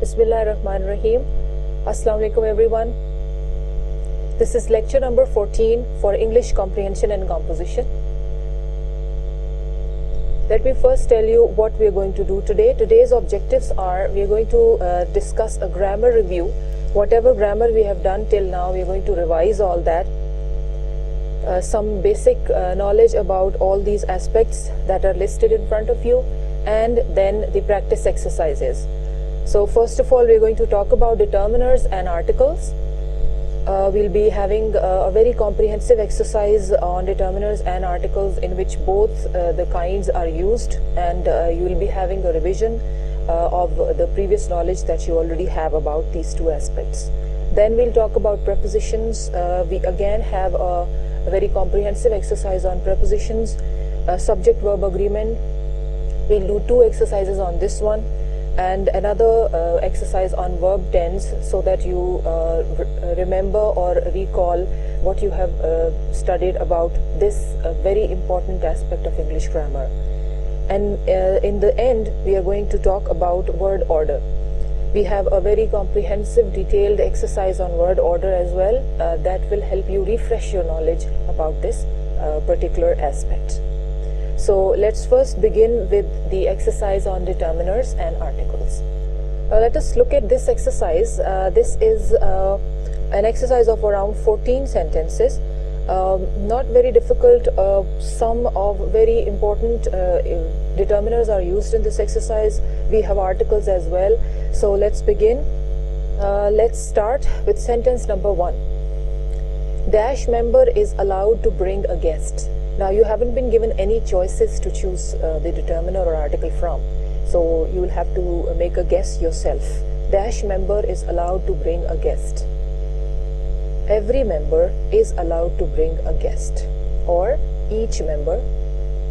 Bismillahirrahmanirrahim. Assalamu alaikum everyone. This is lecture number 14 for English comprehension and composition. Let me first tell you what we are going to do today. Today's objectives are we are going to discuss a grammar review. Whatever grammar we have done till now, we are going to revise all that. Some basic knowledge about all these aspects that are listed in front of you, and then the practice exercises. So first of all, we are going to talk about determiners and articles. We'll be having a very comprehensive exercise on determiners and articles in which both the kinds are used, and you will be having a revision of the previous knowledge that you already have about these two aspects. Then we'll talk about prepositions. We again have a very comprehensive exercise on prepositions, subject-verb agreement. We'll do two exercises on this one, and another exercise on verb tense, so that you remember or recall what you have studied about this very important aspect of English grammar. And in the end, we are going to talk about word order. We have a very comprehensive, detailed exercise on word order as well that will help you refresh your knowledge about this particular aspect. So let's first begin with the exercise on determiners and articles. Let us look at this exercise. This is an exercise of around 14 sentences. Not very difficult. Some of very important determiners are used in this exercise. We have articles as well. So let's begin. Let's start with sentence number 1. Dash member is allowed to bring a guest. Now you haven't been given any choices to choose the determiner or article from, so you will have to make a guess yourself. Dash member is allowed to bring a guest. Every member is allowed to bring a guest, or each member.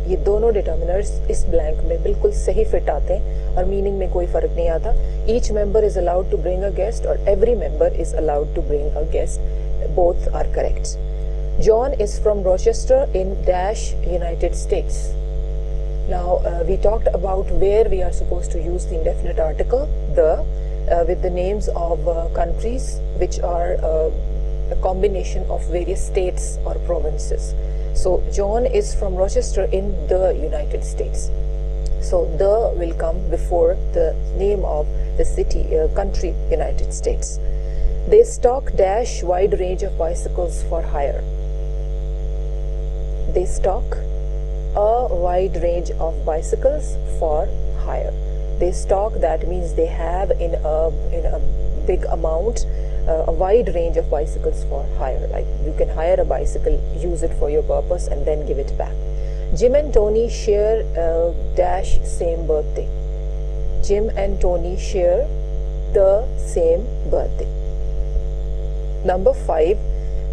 ये दोनों determiners इस blank में बिल्कुल सही fit आते हैं और meaning में कोई फर्क नहीं आता. Each member is allowed to bring a guest, or every member is allowed to bring a guest. Both are correct. John is from Rochester in dash United States. Now we talked about where we are supposed to use the indefinite article, the, with the names of countries which are a combination of various states or provinces. So John is from Rochester in the United States. So the will come before the name of the city, country, United States. They stock dash wide range of bicycles for hire. They stock a wide range of bicycles for hire. They stock, that means they have in a big amount a wide range of bicycles for hire. Like you can hire a bicycle, use it for your purpose, and then give it back. Jim and Tony share dash same birthday. Jim and Tony share the same birthday. Number 5.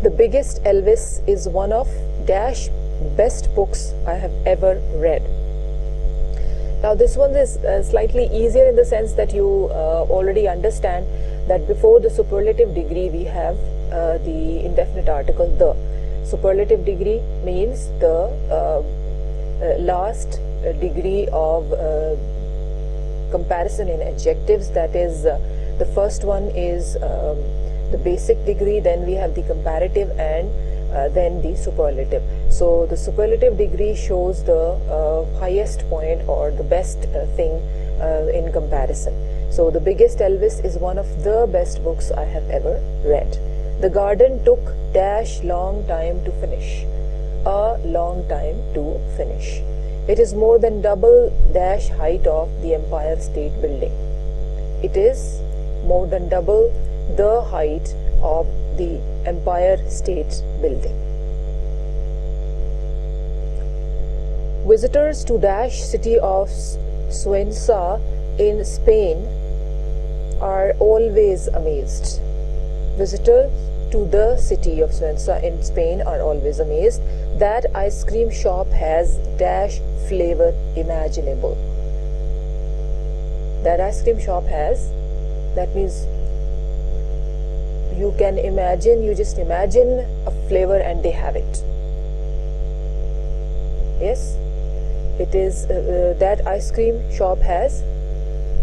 The biggest Elvis is one of dash best books I have ever read. Now this one is slightly easier in the sense that you already understand that before the superlative degree we have the indefinite article the. Superlative degree means the last degree of comparison in adjectives. That is, the first one is the basic degree, then we have the comparative, and then the superlative. So the superlative degree shows the highest point or the best thing in comparison. So the biggest Elvis is one of the best books I have ever read. The garden took dash long time to finish. A long time to finish. It is more than double dash height of the Empire State Building. It is more than double the height of the Empire State Building. Visitors to dash city of Cuenca in Spain are always amazed. Visitors to the city of Cuenca in Spain are always amazed. That ice cream shop has dash flavor imaginable. That ice cream shop has, that means you can imagine, you just imagine a flavor and they have it. Yes, it is that ice cream shop has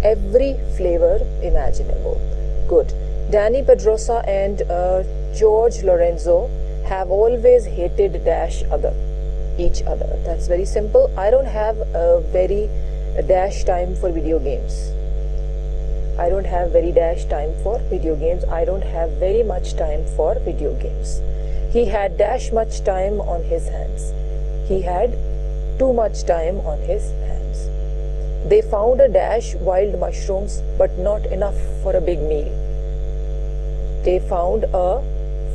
every flavor imaginable. Good. Danny Pedrosa and George Lorenzo have always hated each other. That's very simple. I don't have a dash time for video games. I don't have very dash time for video games. I don't have very much time for video games. He had dash much time on his hands. He had too much time on his hands. They found a dash wild mushrooms, but not enough for a big meal. They found a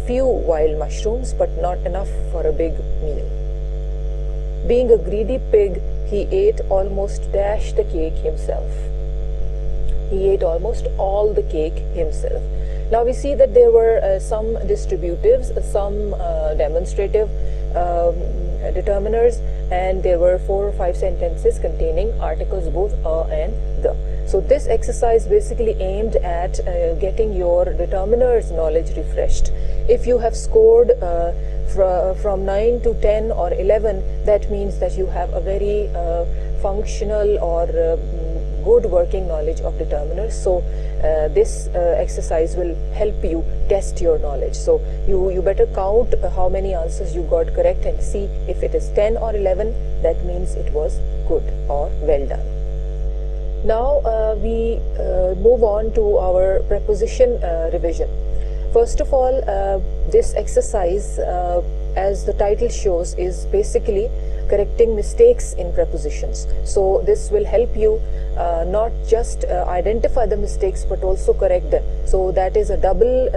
few wild mushrooms, but not enough for a big meal. Being a greedy pig, he ate almost dash the cake himself. He ate almost all the cake himself. Now we see that there were some distributives, some demonstrative determiners, and there were 4 or 5 sentences containing articles both a and the. So this exercise basically aimed at getting your determiners knowledge refreshed. If you have scored from 9 to 10 or 11, that means that you have a very functional or good working knowledge of determiners. So this exercise will help you test your knowledge. So you better count how many answers you got correct and see if it is 10 or 11, that means it was good or well done. Now we move on to our preposition revision. First of all, this exercise, as the title shows, is basically correcting mistakes in prepositions. So this will help you not just identify the mistakes but also correct them. So that is a double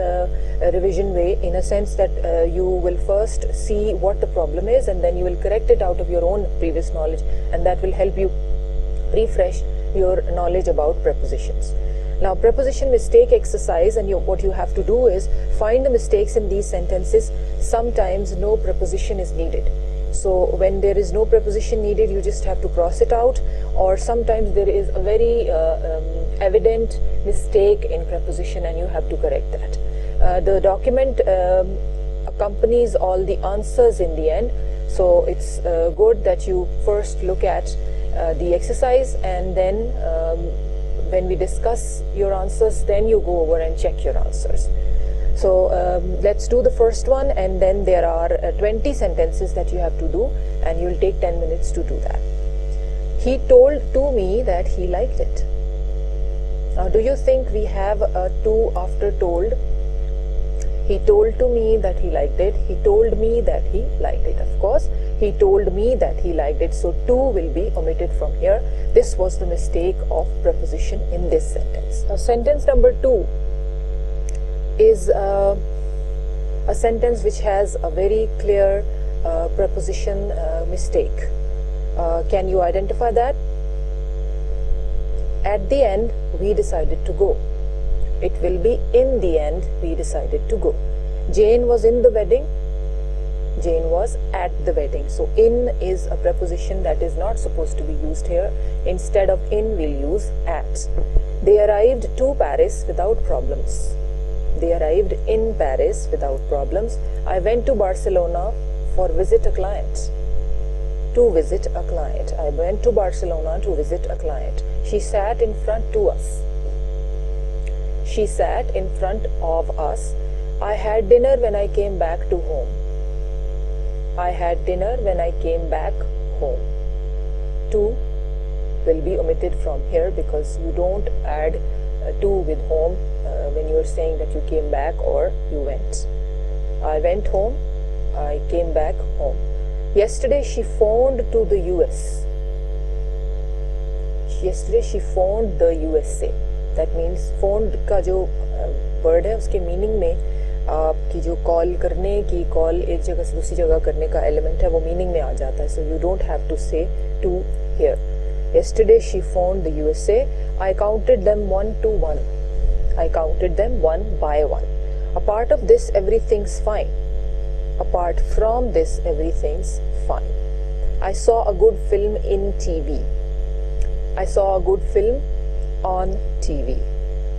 revision way, in a sense that you will first see what the problem is and then you will correct it out of your own previous knowledge, and that will help you refresh your knowledge about prepositions. Now, preposition mistake exercise, and what you have to do is find the mistakes in these sentences. Sometimes no preposition is needed. So when there is no preposition needed, you just have to cross it out, or sometimes there is a very evident mistake in preposition and you have to correct that. The document accompanies all the answers in the end, so it's good that you first look at the exercise, and then when we discuss your answers, then you go over and check your answers. So let's do the first one, and then there are 20 sentences that you have to do, and you'll take 10 minutes to do that. He told to me that he liked it. Now, do you think we have a to after told? He told to me that he liked it. He told me that he liked it. Of course, he told me that he liked it. So to will be omitted from here. This was the mistake of preposition in this sentence. Now, sentence number 2 is a sentence which has a very clear preposition mistake. Can you identify that? At the end, we decided to go. It will be in the end, we decided to go. Jane was in the wedding. Jane was at the wedding. So in is a preposition that is not supposed to be used here. Instead of in, we'll use at. They arrived to Paris without problems. They arrived in Paris without problems. I went to Barcelona for visit a client. To visit a client. I went to Barcelona to visit a client. She sat in front to us. She sat in front of us. I had dinner when I came back to home. I had dinner when I came back home. To will be omitted from here because you don't add to with home when you are saying that you came back or you went. I went home. I came back home. Yesterday she phoned to the US. Yesterday she phoned the USA. That means phoned का जो word है उसके meaning में आपकी जो call करने की call एक जगह से दूसरी जगह करने का element है वो meaning में आ जाता है. So you don't have to say to here. Yesterday she phoned the USA. I counted them 1 to 1. I counted them 1 by 1. Apart of this, everything's fine. Apart from this, everything's fine. I saw a good film in TV. I saw a good film on TV.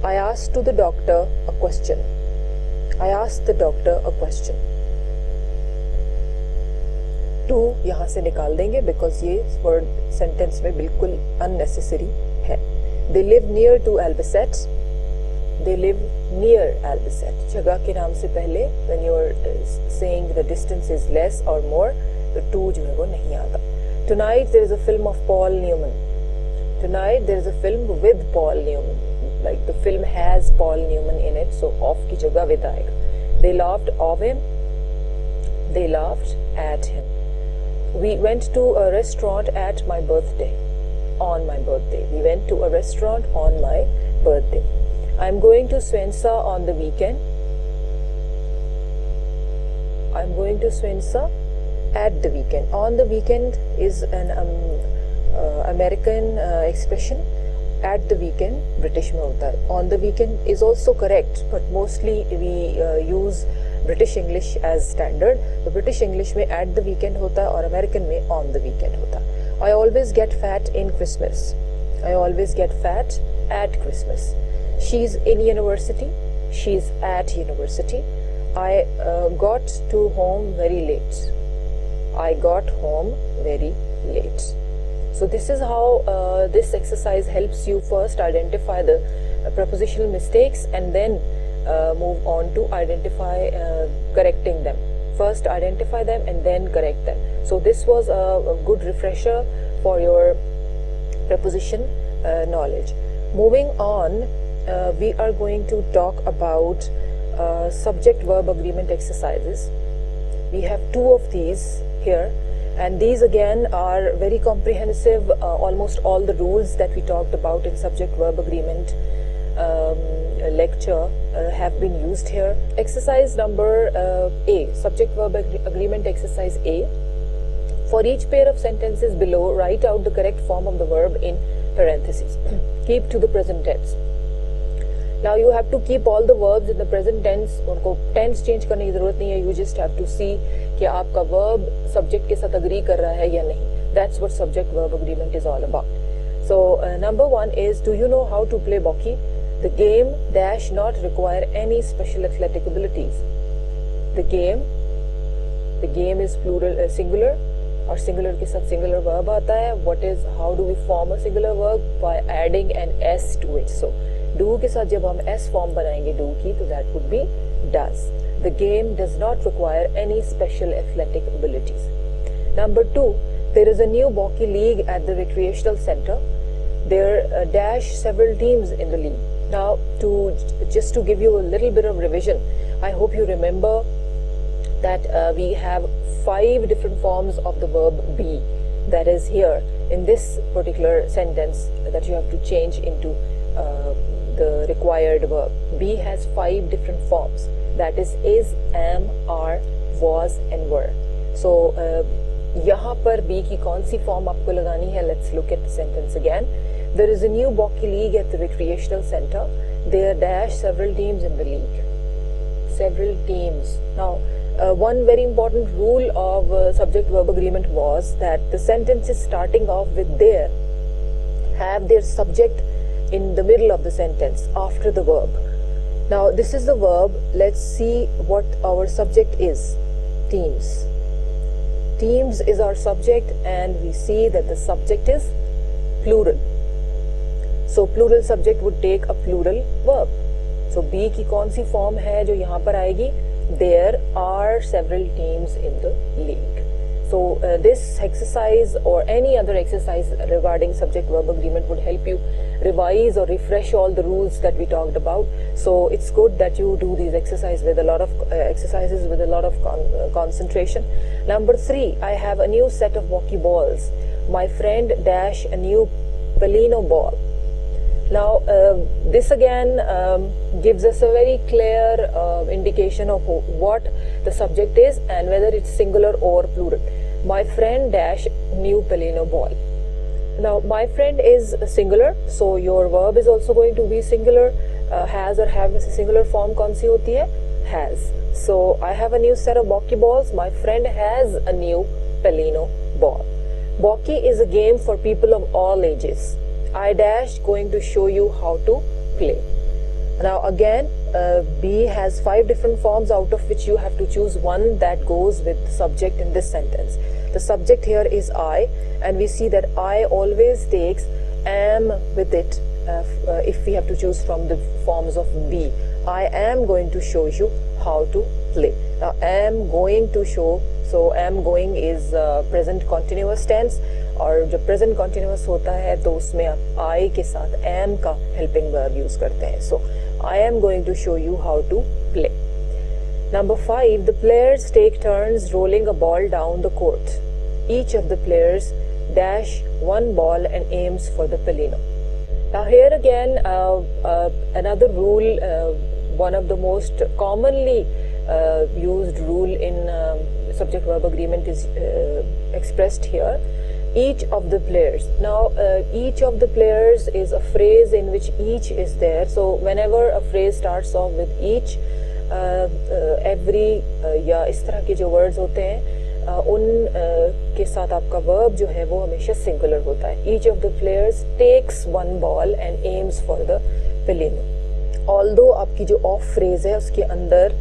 I asked to the doctor a question. I asked the doctor a question. To यहाँ से निकाल देंगे because ये word sentence में बिल्कुल unnecessary है. They live near to Albacete. They live near Albacete. जगह के नाम से पहले when you are saying the distance is less or more, तो to जो है वो नहीं आता. Tonight there is a film of Paul Newman. Tonight there is a film with Paul Newman. Like the film has Paul Newman in it, so of की जगह with आएगा. They laughed of him. They laughed at him. We went to a restaurant at my birthday. On my birthday. We went to a restaurant on my birthday. I'm going to Swensa on the weekend. I'm going to Swensa at the weekend. On the weekend is an American expression. At the weekend, British में होता है. On the weekend is also correct, but mostly we use British English as standard. The British English में at the weekend होता है और American में on the weekend होता है. I always get fat in Christmas. I always get fat at Christmas. She's in university. She's at university. I got to home very late. I got home very late. So this is how this exercise helps you first identify the prepositional mistakes and then move on to identify correcting them. First identify them and then correct them. So this was a good refresher for your preposition knowledge. Moving on, we are going to talk about subject-verb agreement exercises. We have 2 of these here, and these again are very comprehensive. Almost all the rules that we talked about in subject-verb agreement lecture have been used here. Exercise number A, subject-verb agreement exercise A. For each pair of sentences below, write out the correct form of the verb in parentheses. Keep to the present tense. Now you have to keep all the verbs in the present tense. उनको tense change करने की जरूरत नहीं है. You just have to see कि आपका verb subject के साथ agree कर रहा है या नहीं. That's what subject-verb agreement is all about. So number 1 is, do you know how to play Boki? The game dash not require any special athletic abilities. The game is plural singular और singular के साथ singular verb आता है. What is, how do we form a singular verb? By adding an s to it. So do के साथ जब हम s form बनाएंगे do की, तो that would be does. The game does not require any special athletic abilities. Number 2, there is a new Boki league at the recreational center. There dash several teams in the league. Now, just to give you a little bit of revision, I hope you remember that we have 5 different forms of the verb be. That is here in this particular sentence that you have to change into the required verb. Be has 5 different forms. That is, am, are, was, and were. So यहाँ पर be की कौन सी form आपको लगानी है? Let's look at the sentence again. There is a new Boki league at the recreational center. There dash several teams in the league. Several teams. Now, one very important rule of subject-verb agreement was that the sentences starting off with there have their subject in the middle of the sentence after the verb. Now, this is the verb. Let's see what our subject is. Teams. Teams is our subject, and we see that the subject is plural. So plural subject would take a plural verb. So be की कौन सी form है जो यहाँ पर आएगी? There are several teams in the league. So this exercise or any other exercise regarding subject-verb agreement would help you revise or refresh all the rules that we talked about. So it's good that you do these exercises with a lot of concentration. Number 3, I have a new set of Boki balls. My friend dash a new Pelino ball. Now, this again gives us a very clear indication of what the subject is and whether it's singular or plural. My friend dash new Pelino ball. Now, my friend is singular, so your verb is also going to be singular. Has or have में से singular form कौन सी होती है? Has. So, I have a new set of Boki balls. My friend has a new Pelino ball. Boki is a game for people of all ages. I dash going to show you how to play. Now again, be has 5 different forms, out of which you have to choose one that goes with the subject in this sentence. The subject here is I, and we see that I always takes am with it if we have to choose from the forms of be. I am going to show you how to play. Now am going to show, so am going is present continuous tense, और जब present continuous होता है तो उसमें आप I के साथ am का helping verb use करते हैं. So I am going to show you how to play. Number 5, the players take turns rolling a ball down the court. Each of the players dash one ball and aims for the pelino. Now here again another rule, one of the most commonly used rule in subject verb agreement is expressed here. Each of the players. Now each of the players is a phrase in which each is there. So whenever a phrase starts off with each, every या इस तरह के जो words होते हैं उन के साथ आपका verb जो है वो हमेशा singular होता है. Each of the players takes one ball and aims for the pelino. Although आपकी जो off phrase है उसके अंदर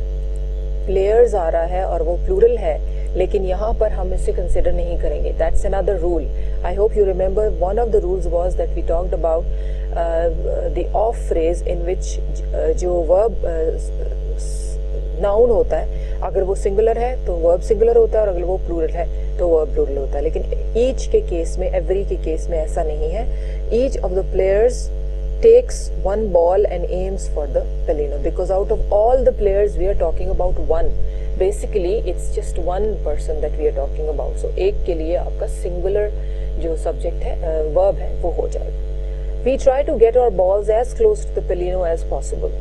players आ रहा है और वो plural है, लेकिन यहाँ पर हम इसे consider नहीं करेंगे. That's another rule. I hope you remember one of the rules was that we talked about the off phrase in which जो verb noun होता है, अगर वो singular है तो verb singular होता है और अगर वो plural है तो verb plural होता है. लेकिन each के केस में, every के केस में ऐसा नहीं है. Each of the players takes one ball and aims for the pelino, because out of all the players we are talking about one. Basically it's just one person that we are talking about. So एक के लिए आपका singular जो subject है, verb है, वो हो जाएगा. We try to get our balls as close to the pelino as possible.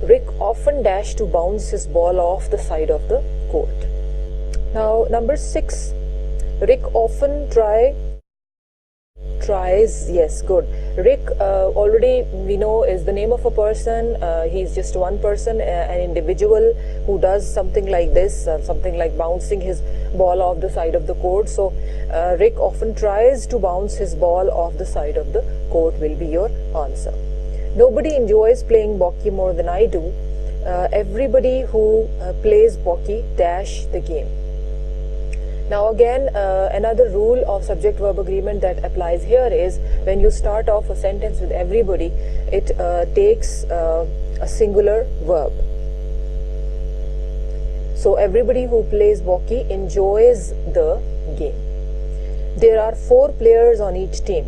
Rick often dashed to bounce his ball off the side of the court. Now number 6, Rick often tries, yes, good. Rick already we know is the name of a person. He's just one person, an individual who does something like this, something like bouncing his ball off the side of the court. So Rick often tries to bounce his ball off the side of the court will be your answer. Nobody enjoys playing Boki more than I do. Everybody who plays Boki dash the game. Now again, another rule of subject-verb agreement that applies here is when you start off a sentence with everybody, it takes a singular verb. So everybody who plays Boki enjoys the game. There are 4 players on each team.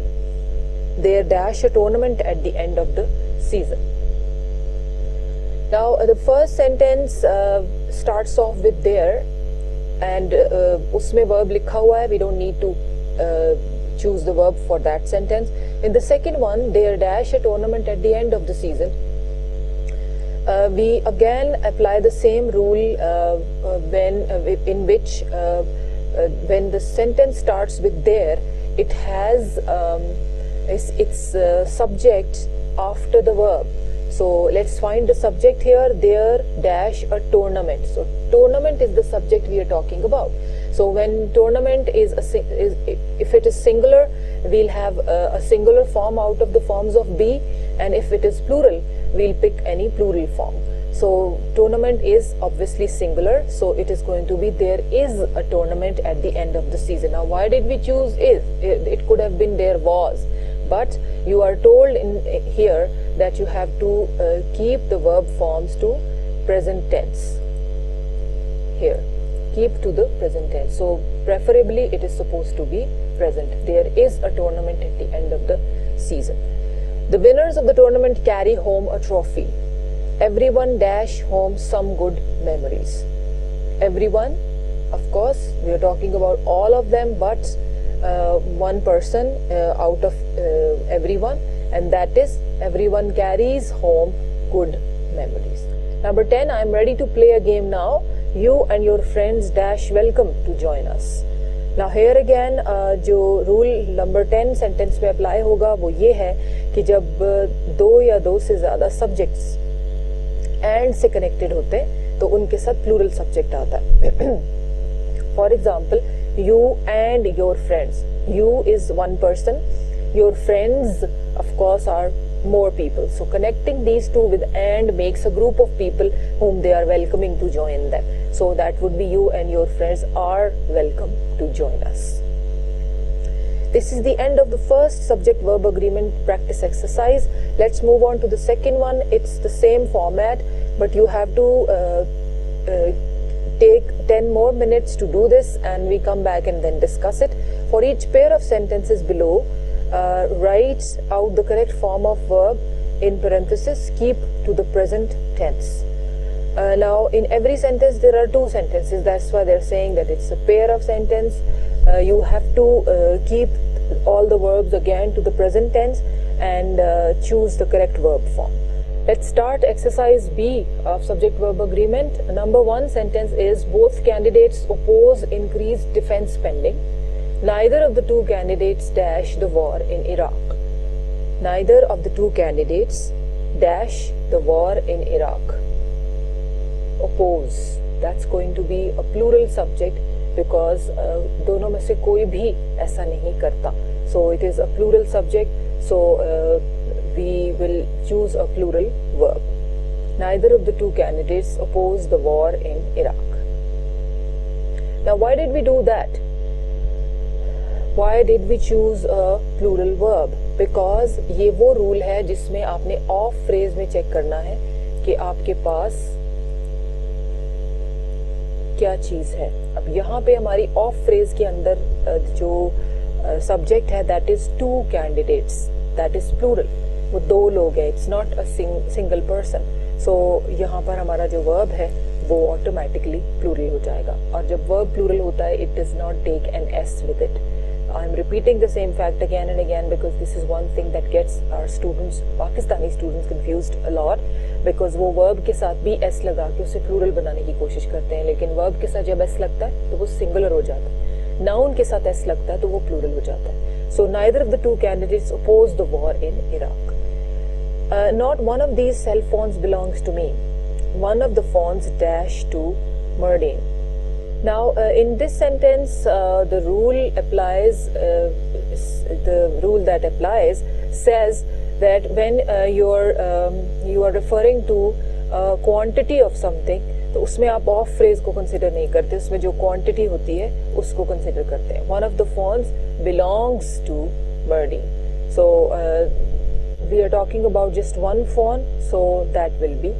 They dash a tournament at the end of the season. Now the first sentence starts off with there, and उसमें verb लिखा हुआ है. We don't need to choose the verb for that sentence. In the second one, they dash a tournament at the end of the season. We again apply the same rule in which when the sentence starts with there, it has its subject after the verb. So let's find the subject here. There dash a tournament. So tournament is the subject we are talking about. So when tournament is if it is singular, we'll have a singular form out of the forms of be, and if it is plural, we'll pick any plural form. So tournament is obviously singular, so it is going to be there is a tournament at the end of the season. Now why did we choose is? It could have been there was, but you are told in here that you have to keep the verb forms to present tense. Here, keep to the present tense. So preferably it is supposed to be present. There is a tournament at the end of the season. The winners of the tournament carry home a trophy. Everyone dash home some good memories. Everyone, of course, we are talking about all of them, but one person out of everyone, and that is everyone carries home good memories. Number 10, I am ready to play a game now. You and your friends dash welcome to join us. Now here again जो rule number 10 sentence में apply होगा वो ये है कि जब 2 या 2 से ज़्यादा subjects and से connected होते तो उनके साथ plural subject आता है. For example, you and your friends. You is one person. Your friends, of course, are more people. So connecting these two with and makes a group of people whom they are welcoming to join them. So that would be you and your friends are welcome to join us. This is the end of the first subject-verb agreement practice exercise. Let's move on to the second one. It's the same format, but you have to take 10 more minutes to do this, and we come back and then discuss it. For each pair of sentences below, write out the correct form of verb in parenthesis, keep to the present tense. Now in every sentence there are two sentences, that's why they're saying that it's a pair of sentence. You have to keep all the verbs again to the present tense and choose the correct verb form. Let's start exercise B of subject-verb agreement. Number 1 sentence is, both candidates oppose increased defense spending. Neither of the two candidates dash the war in Iraq. Neither of the two candidates dash the war in Iraq. Oppose, that's going to be a plural subject because दोनों में से कोई भी ऐसा नहीं करता. So it is a plural subject, so we will choose a plural verb. Neither of the two candidates oppose the war in Iraq. Now why did we do that? Why did we choose a plural verb? Because ये वो rule है जिसमें आपने of phrase में check करना है कि आपके पास क्या चीज है. अब यहाँ पे हमारी ऑफ फ्रेज के अंदर जो सब्जेक्ट है that is two candidates, that is plural, वो दो लोग हैं, it's not a single person. So यहाँ पर हमारा जो वर्ब है वो ऑटोमेटिकली प्लूरल हो जाएगा. और जब वर्ब प्लूरल होता है it does not take an S with it. I am repeating the same fact again and again because this is one thing that gets our students, Pakistani students, confused a lot. Because वो verb के साथ भी s लगा के उसे plural बनाने की कोशिश करते हैं, लेकिन verb के साथ जब s लगता है तो वो singular हो जाता है. Noun के साथ s लगता है तो वो plural हो जाता है. So neither of the two candidates oppose the war in Iraq. Not one of these cell phones belongs to me. One of the phones dash to Murdin. Now in this sentence the rule applies, the rule that applies says that when you are referring to quantity of something, तो उसमें आप of phrase को consider नहीं करते, उसमें जो quantity होती है उसको कंसिडर करते हैं. One of the phones belongs to Murdin. So we are talking about just one phone, so that will be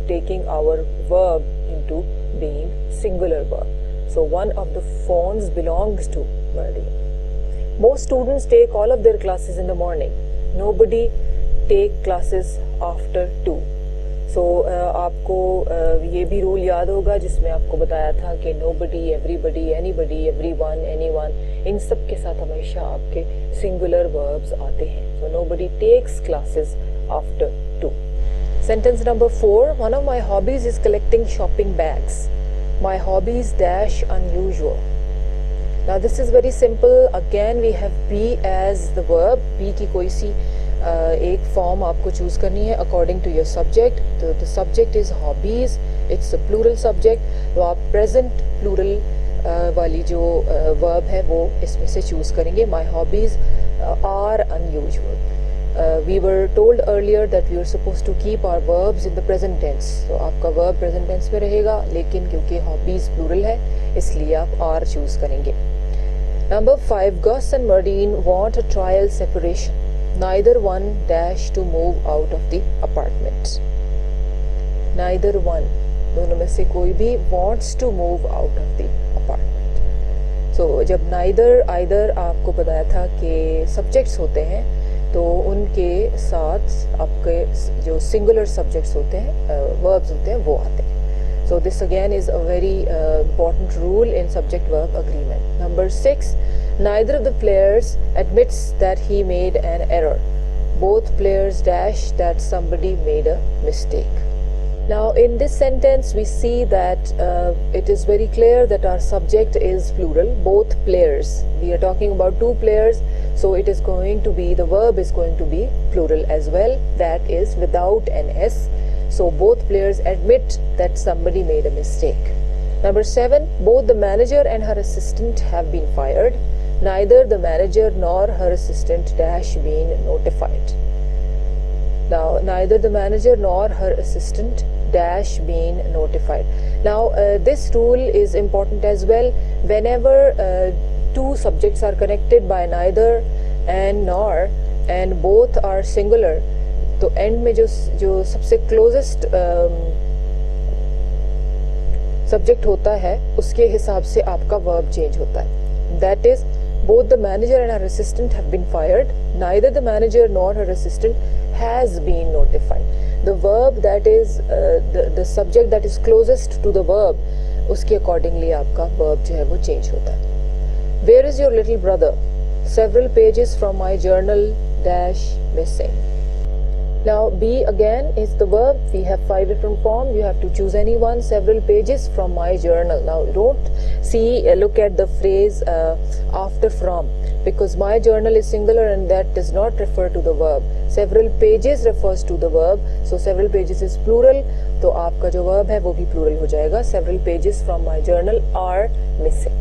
taking our verb into being singular verb. So one of the phones belongs to Murdin. Most students take all of their classes in the morning. Nobody take classes after 2. So आपको ये भी rule याद होगा जिसमें आपको बताया था कि nobody, everybody, anybody, everyone, anyone, इन सब के साथ हमेशा आपके singular verbs आते हैं. So nobody takes classes after 2. Sentence number 4. One of my hobbies is collecting shopping bags. My hobbies dash unusual. Now this is very simple. Again we have be as the verb. Be की कोई सी एक form आपको choose करनी है according to your subject. तो the subject is hobbies. It's a plural subject. तो आप present plural वाली जो verb है वो इसमें से चूज करेंगे. My hobbies are unusual. We were told earlier that we were supposed to keep our verbs in the present tense. So आपका verb present tense में रहेगा, लेकिन क्योंकि hobbies plural है इसलिए आप are choose करेंगे. Number 5. Gus and Murdin want a trial separation. Neither one dash to move out of the apartment. Neither one, दोनों में से कोई भी wants to move out of the apartment. So जब neither, either आपको बताया था कि subjects होते हैं तो उनके साथ आपके जो सिंगुलर सब्जेक्ट्स होते हैं, वर्ब्स होते हैं, वो आते हैं. So this again is a very important rule in subject verb agreement. Number 6. Neither of the players admits that he made an error. Both players dash that somebody made a mistake. Now in this sentence we see that it is very clear that our subject is plural, both players. We are talking about two players, so it is going to be, the verb is going to be plural as well, that is without an s. So both players admit that somebody made a mistake. Number 7. Both the manager and her assistant have been fired. Neither the manager nor her assistant dash been notified. Now neither the manager nor her assistant dash been notified. Now this rule is important as well. Whenever two subjects are connected by neither and nor and both are singular, तो end में जो सबसे closest subject होता है उसके हिसाब से आपका verb change होता है. That is, both the manager and her assistant have been fired. Neither the manager nor her assistant has been notified. The verb that is the subject that is closest to the verb, उसके accordingly आपका verb जो है वो change होता है. Where is your little brother? Several pages from my journal dash missing. Now B again is the verb. We have 5 different forms. You have to choose any one. Several pages from my journal. Now don't look at the phrase after from, because my journal is singular and that does not refer to the verb. Several pages refers to the verb. So several pages is plural. तो आपका जो verb है वो भी plural हो जाएगा. Several pages from my journal are missing.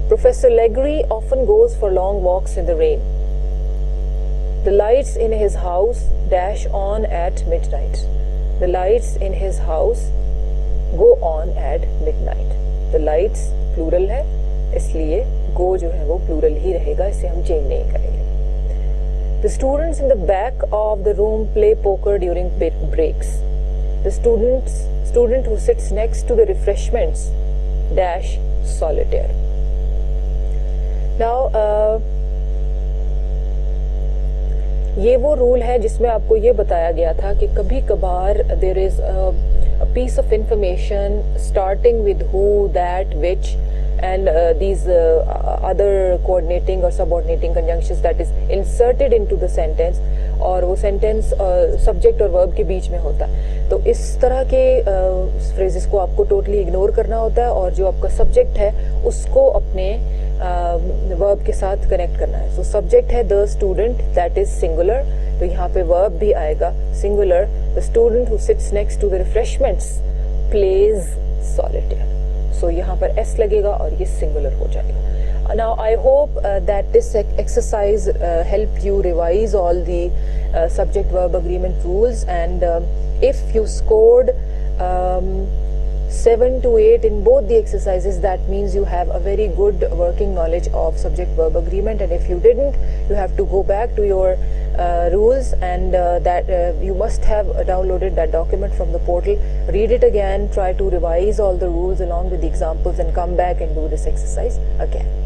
Professor Leggery often goes for long walks in the rain. The lights in his house dash on at midnight. The lights in his house go on at midnight. The lights plural है, इसलिए go जो है वो plural ही रहेगा, इसे हम change नहीं करेंगे. The students in the back of the room play poker during breaks. The student who sits next to the refreshments dash solitaire. Now ये वो रूल है जिसमें आपको ये बताया गया था कि कभी कभार there is a piece of information starting with who, that, which and these other coordinating or subordinating conjunctions that is inserted into the sentence, और वो sentence subject और verb के बीच में होता है. तो इस तरह के phrases को आपको totally ignore करना होता है और जो आपका subject है उसको अपने verb के साथ connect करना है. So subject है the student, that is singular, तो यहाँ पे verb भी आएगा singular. The student who sits next to the refreshments plays solitaire. So यहाँ पर s लगेगा और ये singular हो जाएगा. Now I hope that this exercise helped you revise all the subject verb agreement rules, and if you scored 7 to 8 in both the exercises, that means you have a very good working knowledge of subject verb agreement, and if you didn't, you have to go back to your rules, and that you must have downloaded that document from the portal. Read it again, try to revise all the rules along with the examples, and come back and do this exercise again.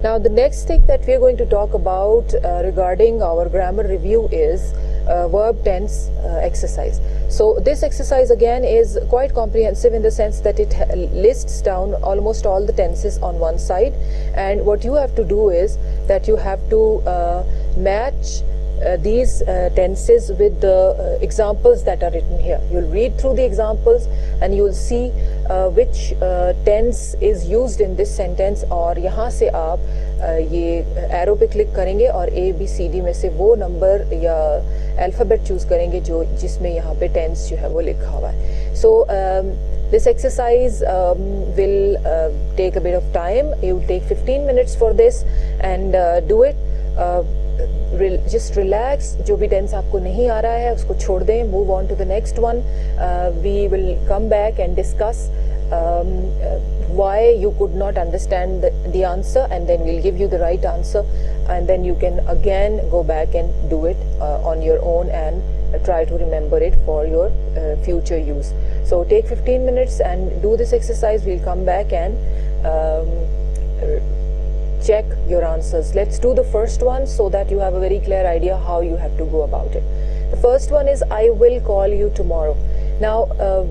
Now the next thing that we are going to talk about regarding our grammar review is verb tense exercise. So this exercise again is quite comprehensive in the sense that it lists down almost all the tenses on one side, and what you have to do is that you have to match these tenses with the examples that are written here. You'll read through the examples and you'll see which tense is used in this sentence, और यहाँ से आप ये arrow पे click करेंगे और A, B, C, D में से वो नंबर या अल्फ़ाबेट चूज करेंगे जो जिसमें यहाँ पे टेंस जो है वो लिखा हुआ है. So this exercise will take a bit of time. You take 15 minutes for this and do it. Just relax. जो भी टेंस आपको नहीं आ रहा है उसको छोड़ दें. Move on to the next one. We will come back and discuss why you could not understand the answer, and then we'll give you the right answer, and then you can again go back and do it on your own and try to remember it for your future use. So take 15 minutes and do this exercise. We'll come back and check your answers. Let's do the first one so that you have a very clear idea how you have to go about it. The first one is I will call you tomorrow. Now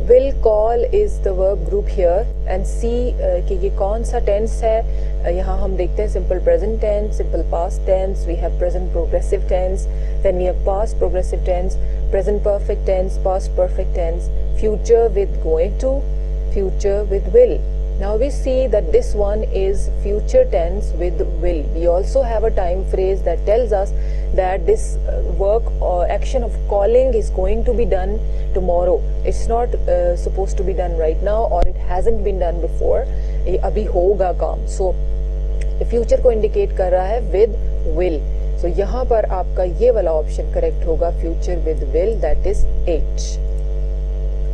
will call is the verb group here, and see कि ये कौन सा tense है. यहाँ हम देखते हैं simple present tense, simple past tense, we have present progressive tense, then we have past progressive tense, present perfect tense, past perfect tense, future with going to, future with will. Now we see that this one is future tense with will. We also have a time phrase that tells us that this work or action of calling is going to be done tomorrow. It's not supposed to be done right now, or it hasn't been done before. अभी होगा काम. So future को indicate कर रहा है with will. So यहाँ पर आपका ये वाला option correct होगा, future with will, that is H.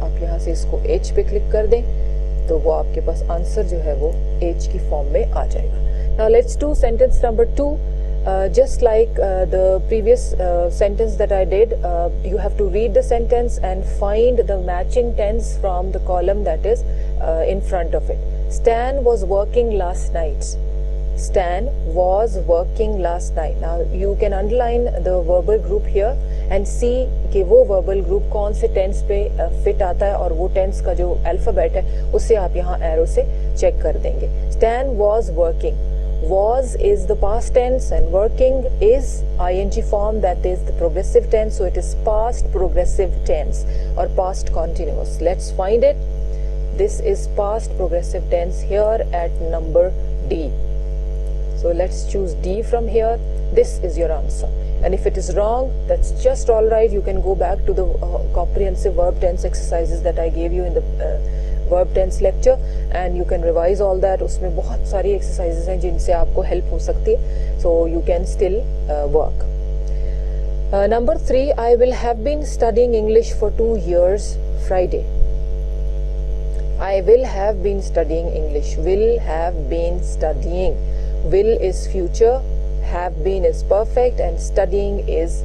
आप यहाँ से इसको H पे click कर दें तो वो आपके पास आंसर जो है वो H की फॉर्म में आ जाएगा. Now let's do sentence number 2. Just like the previous sentence that I did, you have to read the sentence and find the matching tense from the column that is in front of it. Stan was working last night. Stan was working last night. Now you can underline the verbal group here and see कि वो verbal group कौन से tense पे fit आता है और वो tense का जो alphabet है उसे आप यहाँ arrow से check कर देंगे. Stan was working. Was is the past tense and working is ing form, that is the progressive tense, so it is past progressive tense or past continuous. Let's find it. This is past progressive tense here at number D. So let's choose D from here. This is your answer. And if it is wrong, that's just all right. You can go back to the comprehensive verb tense exercises that I gave you in the verb tense lecture and you can revise all that. उसमें बहुत सारी exercises हैं जिनसे आपको help हो सकती है. So you can still work. Number 3, I will have been studying English for 2 years Friday. I will have been studying English. Will have been studying. Will is future, have been is perfect, and studying is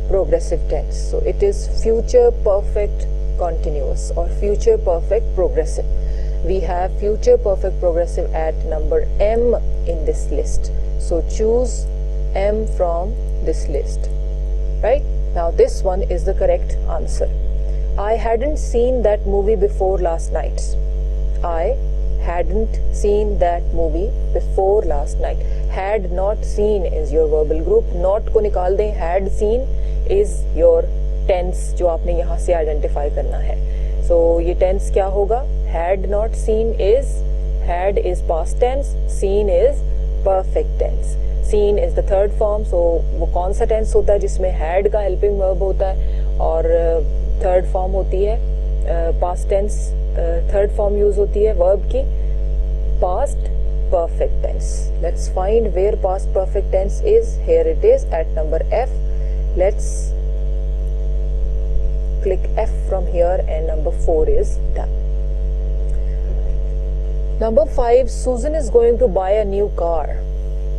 progressive tense. So it is future perfect continuous or future perfect progressive. We have future perfect progressive at number M in this list. So choose M from this list. Right? Now this one is the correct answer. I hadn't seen that movie before last night. I hadn't seen that movie before last night. Had not seen is your verbal group. Not को निकाल दें. Had seen is your tense जो आपने यहाँ से identify करना है. So ये tense क्या होगा? Had not seen is, had is past tense, seen is perfect tense. Seen is the third form. So वो कौन सा tense होता है जिसमें had का helping verb होता है और third form होती है past tense, third form use होती है verb की past perfect tense. Let's find where past perfect tense is. Here it is at number F. Let's click F from here and number 4 is done. Number 5, Susan is going to buy a new car.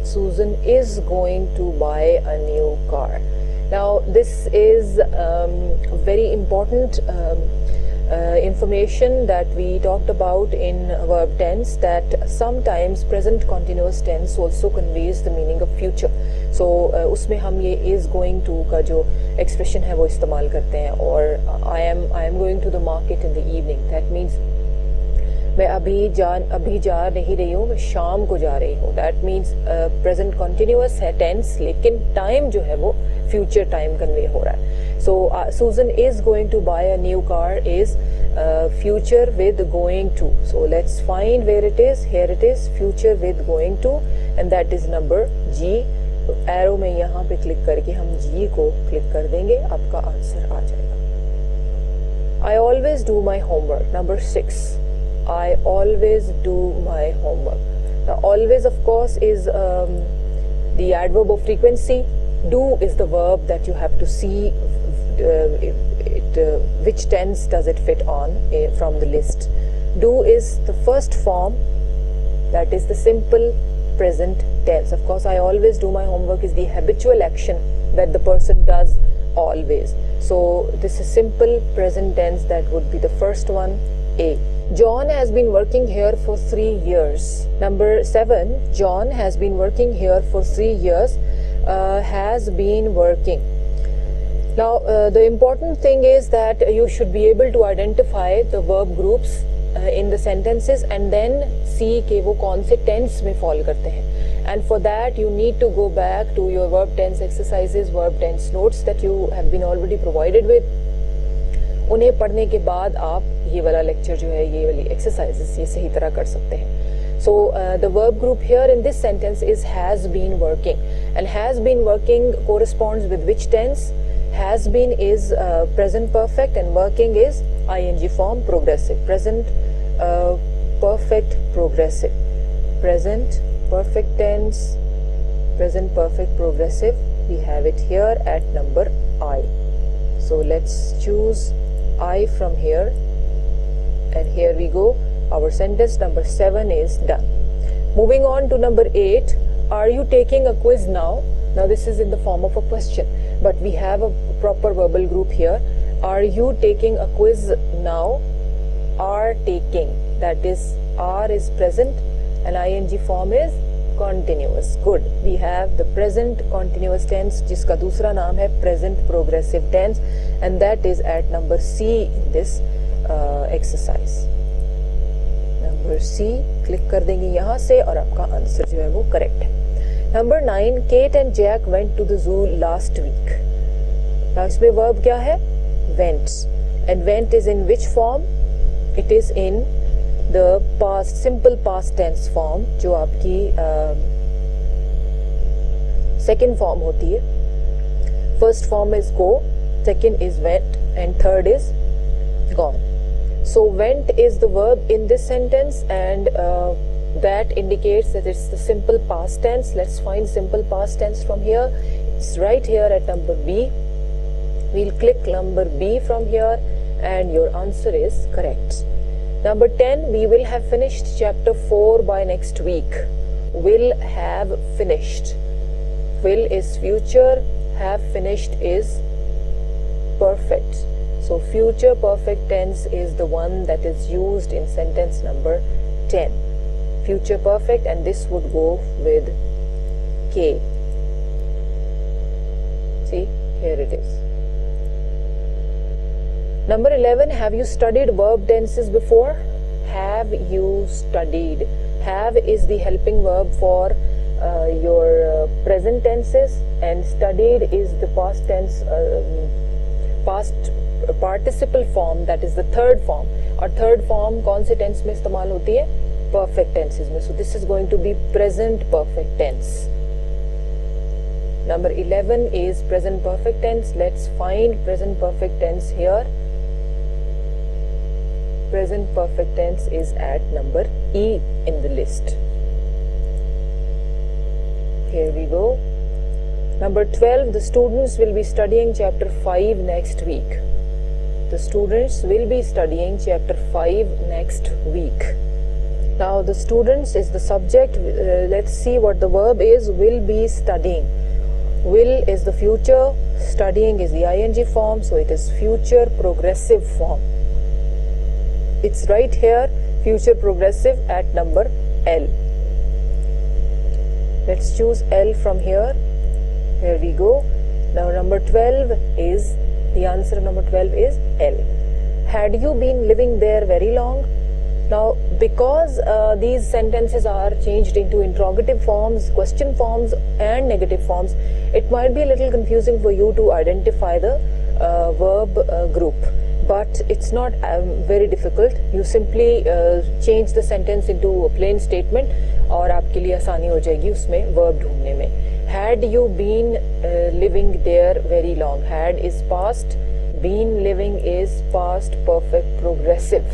Susan is going to buy a new car. Now this is very important information that we talked about in verb tense, that sometimes present continuous tense also conveys the meaning of future. So उसमें हम ये is going to का जो expression है वो इस्तेमाल करते हैं. और I am going to the market in the evening. That means मैं अभी जा नहीं रही हूँ, मैं शाम को जा रही हूँ. That means present continuous है tense, लेकिन time जो है वो future time convey हो रहा है. So Susan is going to buy a new car is future with going to. So let's find where it is. Here it is, future with going to, and that is number G. तो arrow में यहाँ पे click करके हम G को click कर देंगे, आपका answer आ जाएगा. I always do my homework. Number 6. I always do my homework. Now always of course is the adverb of frequency. Do is the verb that you have to see which tense does it fit on from the list. Do is the first form, that is the simple present tense. Of course I always do my homework is the habitual action that the person does always. So this is simple present tense, that would be the first one, A. John has been working here for 3 years. Number 7, John has been working here for 3 years. Has been working. Now the important thing is that you should be able to identify the verb groups in the sentences and then see कि वो कौन से tense में fall करते हैं. And for that you need to go back to your verb tense exercises, verb tense notes that you have been already provided with. उन्हें पढ़ने के बाद आप ये वाला lecture जो है, ये वाली exercises ये सही तरह कर सकते हैं. So the verb group here in this sentence is has been working, and has been working corresponds with which tense? Has been is present perfect and working is ing form progressive. Present perfect progressive. Present perfect tense, present perfect progressive. We have it here at number I. So let's choose I from here, and here we go. Our sentence number 7 is done. Moving on to number 8, are you taking a quiz now? Now this is in the form of a question, but we have a proper verbal group here. Are you taking a quiz now? Are taking, that is, are is present and ing form is continuous. Good. We have the present continuous tense जिसका दूसरा नाम है present progressive tense, and that is at number C in this exercise. Number C click कर देंगे यहाँ से और आपका आंसर जो है वो करेक्ट है. Number 9, Kate and Jack went to the zoo last week. Now इसमें verb क्या है? Went. And went is in which form? It is in the past, simple past tense form, जो आपकी second form होती है. First form is go, second is went, and third is gone. So went is the verb in this sentence, and that indicates that it's the simple past tense. Let's find simple past tense from here. It's right here at number B. We'll click number B from here, and your answer is correct. Number 10, we will have finished chapter 4 by next week. Will have finished. Will is future, have finished is perfect. So future perfect tense is the one that is used in sentence number 10. Future perfect, and this would go with K. See, here it is. Number 11, have you studied verb tenses before? Have you studied? Have is the helping verb for your present tenses, and studied is the past tense, past participle form, that is the third form. और third form कौन से tense में इस्तेमाल होती है? Perfect tenses में. So this is going to be present perfect tense. Number 11 is present perfect tense. Let's find present perfect tense here. Present perfect tense is at number E in the list. Here we go. Number 12, the students will be studying chapter 5 next week. The students will be studying chapter 5 next week. Now the students is the subject. Let's see what the verb is. Will be studying. Will is the future. Studying is the ing form, so it is future progressive form. It's right here, future progressive at number L. Let's choose L from here. Here we go. Now number 12 is, the answer of number 12 is L. Had you been living there very long? Now because these sentences are changed into interrogative forms, question forms and negative forms, it might be a little confusing for you to identify the verb group. But it's not very difficult. You simply change the sentence into a plain statement और आपके लिए आसानी हो जाएगी उसमें verb ढूंढने में. Had you been living there very long? Had is past, been living is past perfect progressive.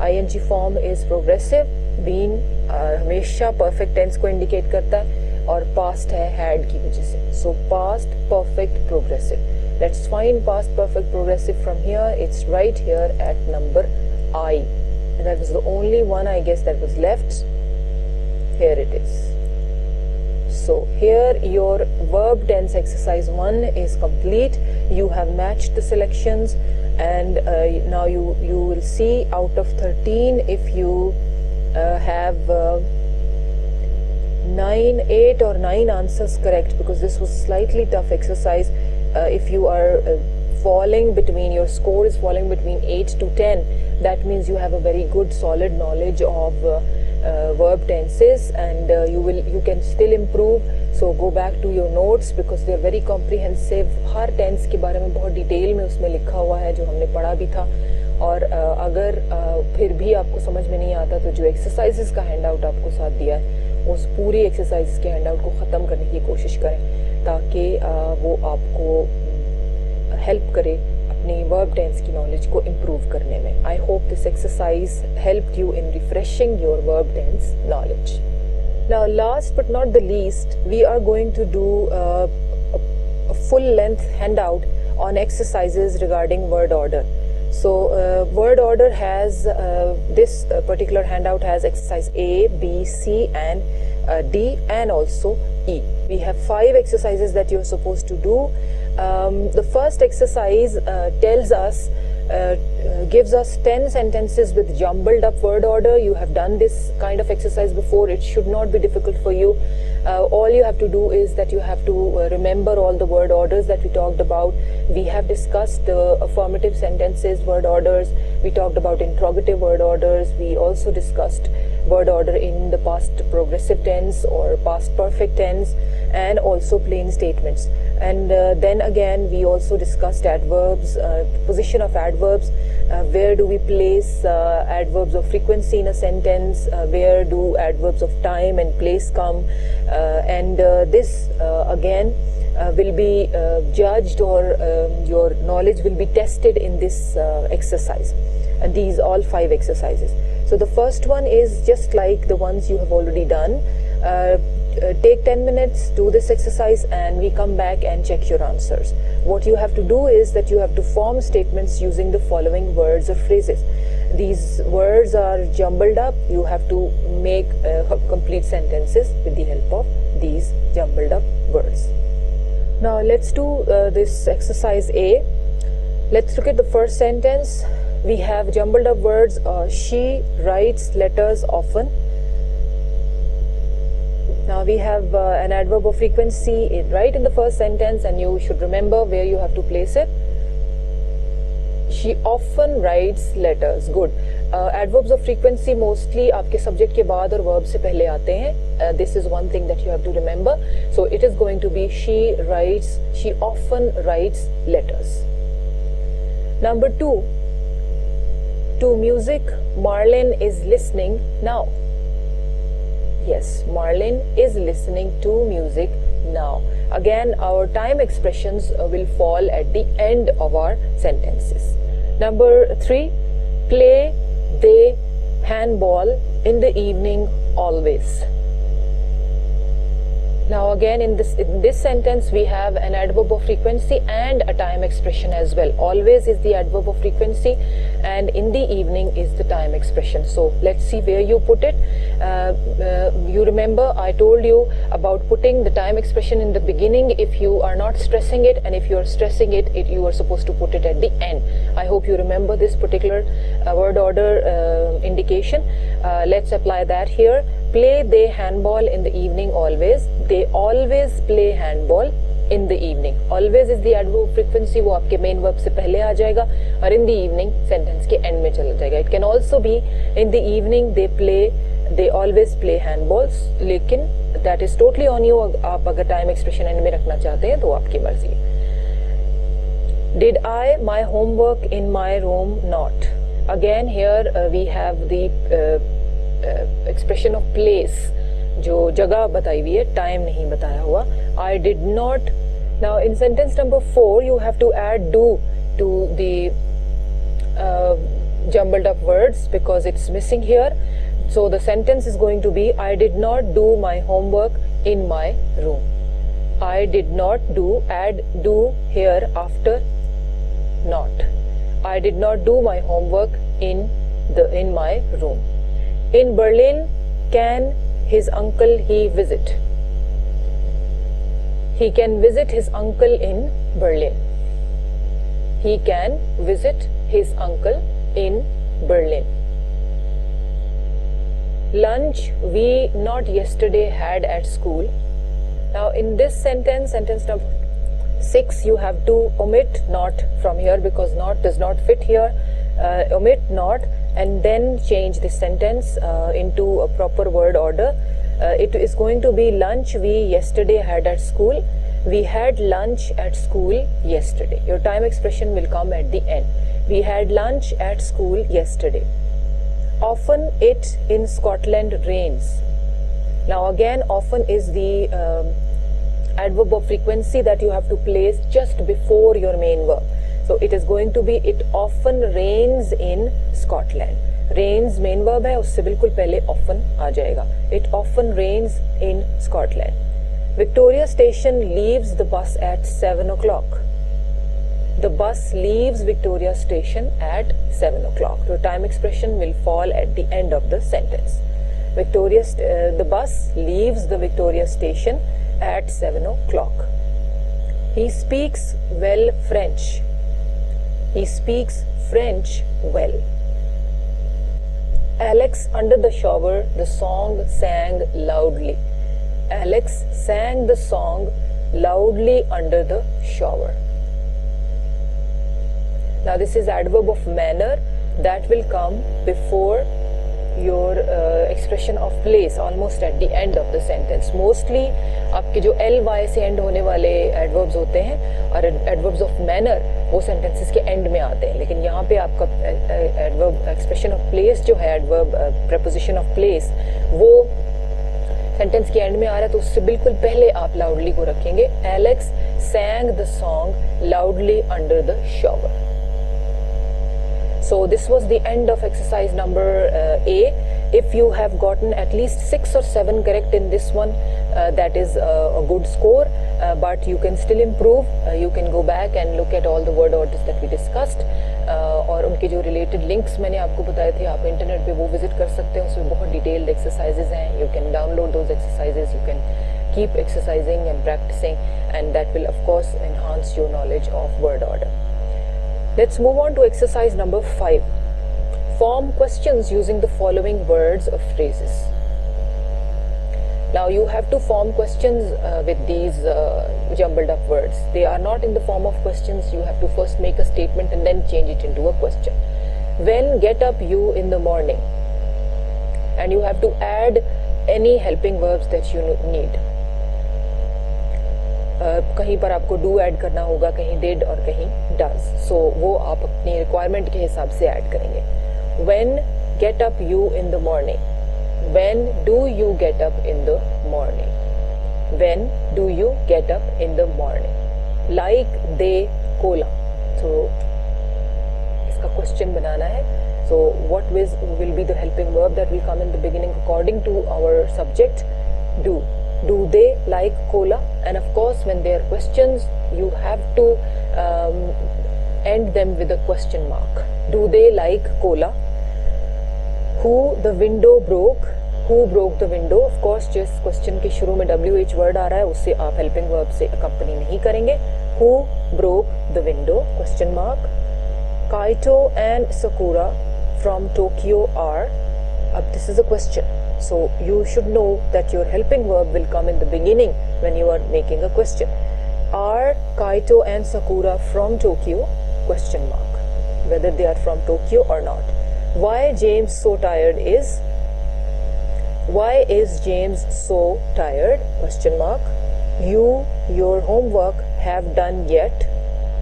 ing form is progressive, been हमेशा perfect tense को indicate करता है और past है had की वजह से. So past perfect progressive. Let's find past perfect progressive from here. It's right here at number I. And that was the only one, I guess, that was left. Here it is. So here your verb tense exercise 1 is complete. You have matched the selections, and now you will see out of 13 if you have 8 or 9 answers correct, because this was slightly tough exercise. If you are falling between, your score is falling between 8 to 10, that means you have a very good solid knowledge of verb tenses, and you can still improve. So go back to your notes because they are very comprehensive. Her tense के बारे में बहुत detail में उसमें लिखा हुआ है जो हमने पढ़ा भी था. और अगर फिर भी आपको समझ में नहीं आता तो जो एक्सरसाइजेस का हैंड आउट आपको साथ दिया है उस पूरी एक्सरसाइज के हैंड आउट को ख़त्म करने की कोशिश करें ताकि वो आपको हेल्प करे अपनी वर्ब टेंस की नॉलेज को इम्प्रूव करने में. I hope this exercise helped you in refreshing your verb tense knowledge. Now last but not the least, we are going to do a full length handout on exercises regarding word order. So word order has this particular handout has exercise A, B, C and D and also E. We have 5 exercises that you're supposed to do. The first exercise tells us gives us 10 sentences with jumbled up word order. You have done this kind of exercise before. It should not be difficult for you. All you have to do is that you have to remember all the word orders that we talked about. We have discussed the affirmative sentences word orders. We talked about interrogative word orders. We also discussed word order in the past progressive tense or past perfect tense, and also plain statements. And then again we also discussed adverbs, position of adverbs, where do we place adverbs of frequency in a sentence, where do adverbs of time and place come, and this again will be judged, or your knowledge will be tested in this exercise, and these all 5 exercises. So the first one is just like the ones you have already done. Take 10 minutes, do this exercise, and we come back and check your answers. What you have to do is that you have to form statements using the following words or phrases. These words are jumbled up. You have to make complete sentences with the help of these jumbled up words. Now let's do this exercise A. Let's look at the first sentence. We have jumbled up words. She writes letters often. Now we have an adverb of frequency right in the first sentence, and you should remember where you have to place it. She often writes letters. Good. Adverbs of frequency mostly आपके subject के बाद और verb से पहले आते हैं. This is one thing that you have to remember. So it is going to be she often writes letters. Number 2. To music, Marlene is listening now. Yes, Marlene is listening to music now. Again, our time expressions will fall at the end of our sentences. Number 3, play they handball in the evening always. Now again in this sentence we have an adverb of frequency and a time expression as well. Always is the adverb of frequency and in the evening is the time expression. So let's see where you put it. You remember I told you about putting the time expression in the beginning if you are not stressing it, and if you are stressing it, you are supposed to put it at the end. I hope you remember this particular word order indication. Let's apply that here. Play they handball in the evening always. They always play handball in the evening. Always is the adverb of frequency, वो आपके main verb से पहले आ जाएगा और in the evening sentence के end में चला जाएगा. It can also be in the evening they always play handballs, लेकिन that is totally on you. आप अगर time expression end में रखना चाहते हैं तो आपकी मर्जी. Did I my homework in my room not? Again here we have the expression of place, जो जगह बताई हुई है, time नहीं बताया हुआ. I did not. Now in sentence number 4 you have to add do to the jumbled up words because it's missing here. So the sentence is going to be I did not do my homework in my room. I did not do, add do here after not. I did not do my homework in my room. In Berlin, can his uncle he visit? He can visit his uncle in Berlin. He can visit his uncle in Berlin. Lunch we not yesterday had at school. Now in this sentence number 6, you have to omit not from here because not does not fit here. Omit not and then change this sentence into a proper word order. It is going to be lunch we yesterday had at school. We had lunch at school yesterday. Your time expression will come at the end. We had lunch at school yesterday. Often it in Scotland rains. Now again often is the adverb of frequency that you have to place just before your main verb. So it is going to be it often rains in Scotland. Rains main verb है, उससे बिल्कुल पहले often आ जाएगा. It often rains in Scotland. Victoria Station leaves the bus at 7 o'clock. The bus leaves Victoria station at 7 o'clock. The time expression will fall at the end of the sentence. The bus leaves the Victoria station at 7 o'clock. He speaks well French. He speaks French well. Alex under the shower, the song sang loudly. Alex sang the song loudly under the shower. Now this is adverb of manner that will come before your expression of place, almost at the end of the sentence. Mostly आपके जो ly से end होने वाले adverbs होते हैं और adverbs of manner वो sentences के end में आते हैं, लेकिन यहाँ पे आपका adverb expression of place जो है adverb preposition of place वो sentence के end में आ रहा है, तो उससे बिल्कुल पहले आप loudly को रखेंगे. Alex sang the song loudly under the shower. So this was the end of exercise number A. If you have gotten at least 6 or 7 correct in this one, that is a good score, but you can still improve. You can go back and look at all the word orders that we discussed, और उनके जो related links मैंने आपको बताए थे, आप internet पे वो विजिट कर सकते हैं, उसमें बहुत detailed exercises हैं. You can download those exercises, you can keep exercising and practicing, and that will of course enhance your knowledge of word order. Let's move on to exercise number 5. Form questions using the following words or phrases. Now you have to form questions with these jumbled up words. They are not in the form of questions. You have to first make a statement and then change it into a question. When get up you in the morning, and you have to add any helping verbs that you need. कहीं पर आपको do add करना होगा, कहीं did और कहीं does. So वो आप अपनी requirement के हिसाब से ऐड करेंगे. When get up you in the morning. When do you get up in the morning? When do you get up in the morning? Like they cola. So इसका question बनाना है. So what will be the helping verb that will come in the beginning according to our subject? Do. Do they like cola? And of course when they are questions you have to end them with a question mark. Do they like cola? Who the window broke? Who broke the window? Of course जिस question के शुरू में WH word आ रहा है उससे आप helping verb से accompany नहीं करेंगे. Who broke the window? Question mark. Kaito and Sakura from Tokyo are. This is a question. So you should know that your helping verb will come in the beginning when you are making a question. Are Kaito and Sakura from Tokyo? Question mark. Whether they are from Tokyo or not. Why James so tired is? Why is James so tired? Question mark. You, your homework have done yet?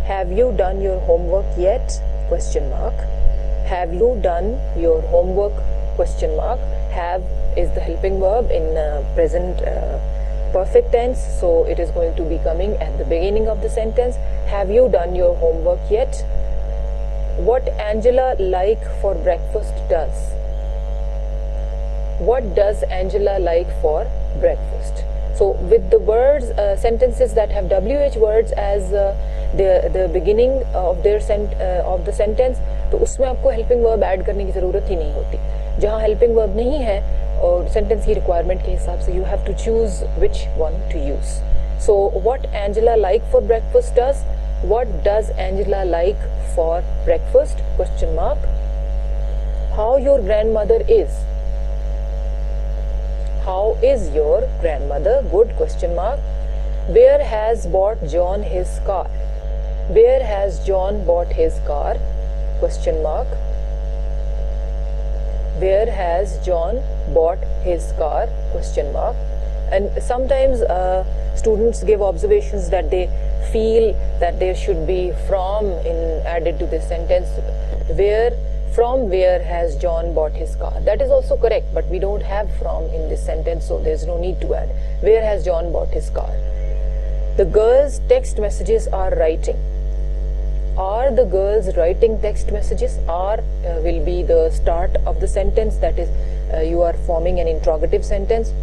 Have you done your homework yet? Question mark. Have you done your homework? Question mark. Have is the helping verb in present perfect tense, so it is going to be coming at the beginning of the sentence. Have you done your homework yet? What Angela like for breakfast does? What does Angela like for breakfast? So with the words, sentences that have WH words as the beginning of their of the sentence, तो उसमें आपको helping verb add करने की ज़रूरत ही नहीं होती. जहाँ helping verb नहीं है और sentence की requirement के हिसाब से you have to choose which one to use. So what Angela like for breakfast does? What does Angela like for breakfast? Question mark. How your grandmother is? How is your grandmother? Good. Question mark. Where has bought John his car? Where has John bought his car? Question mark. Where has John bought his car? Question mark. And sometimes students give observations that they feel that there should be from added to this sentence. From where has John bought his car? That is also correct, but we don't have from in this sentence, so there's no need to add. Where has John bought his car? The girls' text messages are writing. Are the girls writing text messages? Are will be the start of the sentence, that is you are forming an interrogative sentence.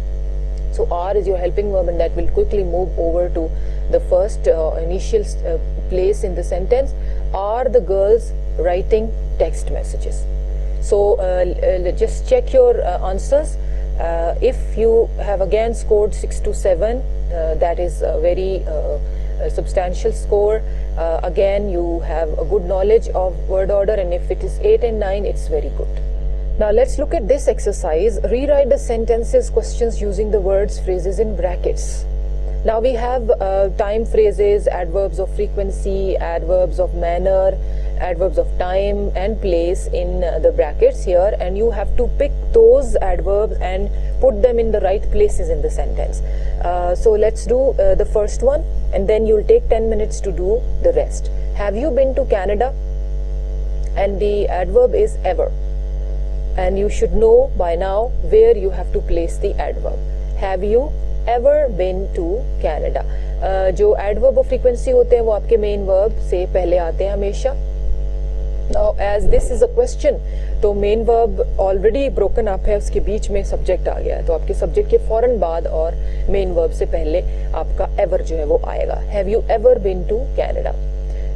So are is your helping verb, and that will quickly move over to the first initial place in the sentence? Are the girls writing text messages? So just check your answers. If you have again scored 6 to 7, that is a very substantial score. Again, you have a good knowledge of word order, and if it is 8 and 9, it's very good. Now let's look at this exercise. Rewrite the sentences questions using the words, phrases in brackets. Now we have time phrases, adverbs of frequency, adverbs of manner, adverbs of time and place in the brackets here, and you have to pick those adverbs and put them in the right places in the sentence. So let's do the first one, and then you'll take 10 minutes to do the rest. Have you been to Canada? And the adverb is ever. And you should know by now where you have to place the adverb. Have you ever been to Canada? जो adverb of frequency होते हैं वो आपके main verb से पहले आते हैं हमेशा. Now as this is a question, तो main verb already broken up है, उसके बीच में subject आ गया है, तो आपके subject के फौरन बाद और main verb से पहले आपका ever जो है वो आएगा. Have you ever been to Canada?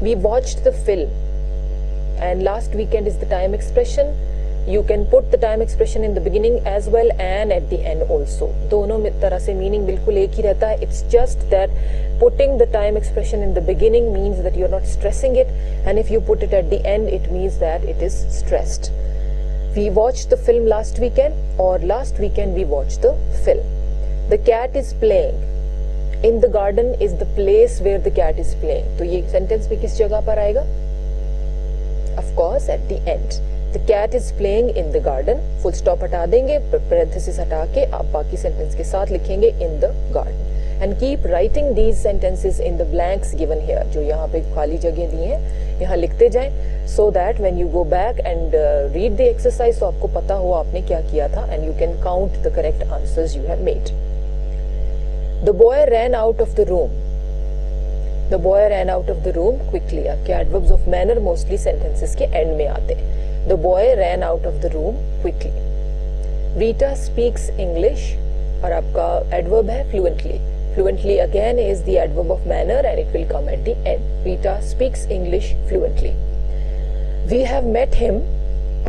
We watched the film, and last weekend is the time expression. You can put the time expression in the beginning as well and at the end also. दोनों तरह से meaning बिल्कुल एक ही रहता है. It's just that putting the time expression in the beginning means that you're not stressing it, and if you put it at the end, it means that it is stressed. We watched the film last weekend, or last weekend we watched the film. The cat is playing. In the garden is the place where the cat is playing. तो ये sentence भी किस जगह पर आएगा? Of course at the end. The cat is playing in the garden. Full stop हटा देंगे, parenthesis हटा के आप बाकी sentence के साथ लिखेंगे in the garden. And keep writing these sentences in the blanks given here. जो यहाँ पे खाली जगह दी हैं, यहाँ लिखते जाएं, so that when you go back and read the exercise, तो आपको पता हो आपने क्या किया था, and you can count the correct answers you have made. The boy ran out of the room. The boy ran out of the room quickly. आपके adverbs of manner mostly sentences के end में आते हैं. The boy ran out of the room quickly. Rita speaks English, और आपका adverb है fluently. Fluently again is the adverb of manner, and it will come at the end. Rita speaks English fluently. We have met him,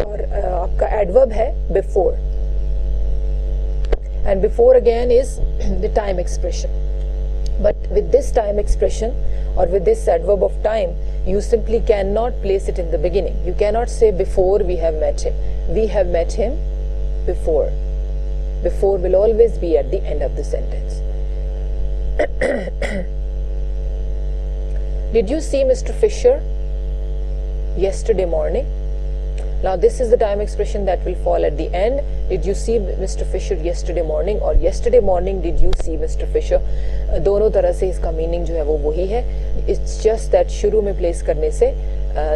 और आपका adverb है before. And before again is the time expression. But with this time expression, or with this adverb of time, you simply cannot place it in the beginning. You cannot say before we have met him. We have met him before. Before will always be at the end of the sentence. Did you see Mr. Fisher yesterday morning? Now this is the time expression that will fall at the end. Did you see Mr. Fisher yesterday morning, or yesterday morning did you see Mr. Fisher? दोनों तरह से इसका meaning जो है वो वही है. It's just that शुरू में प्लेस करने से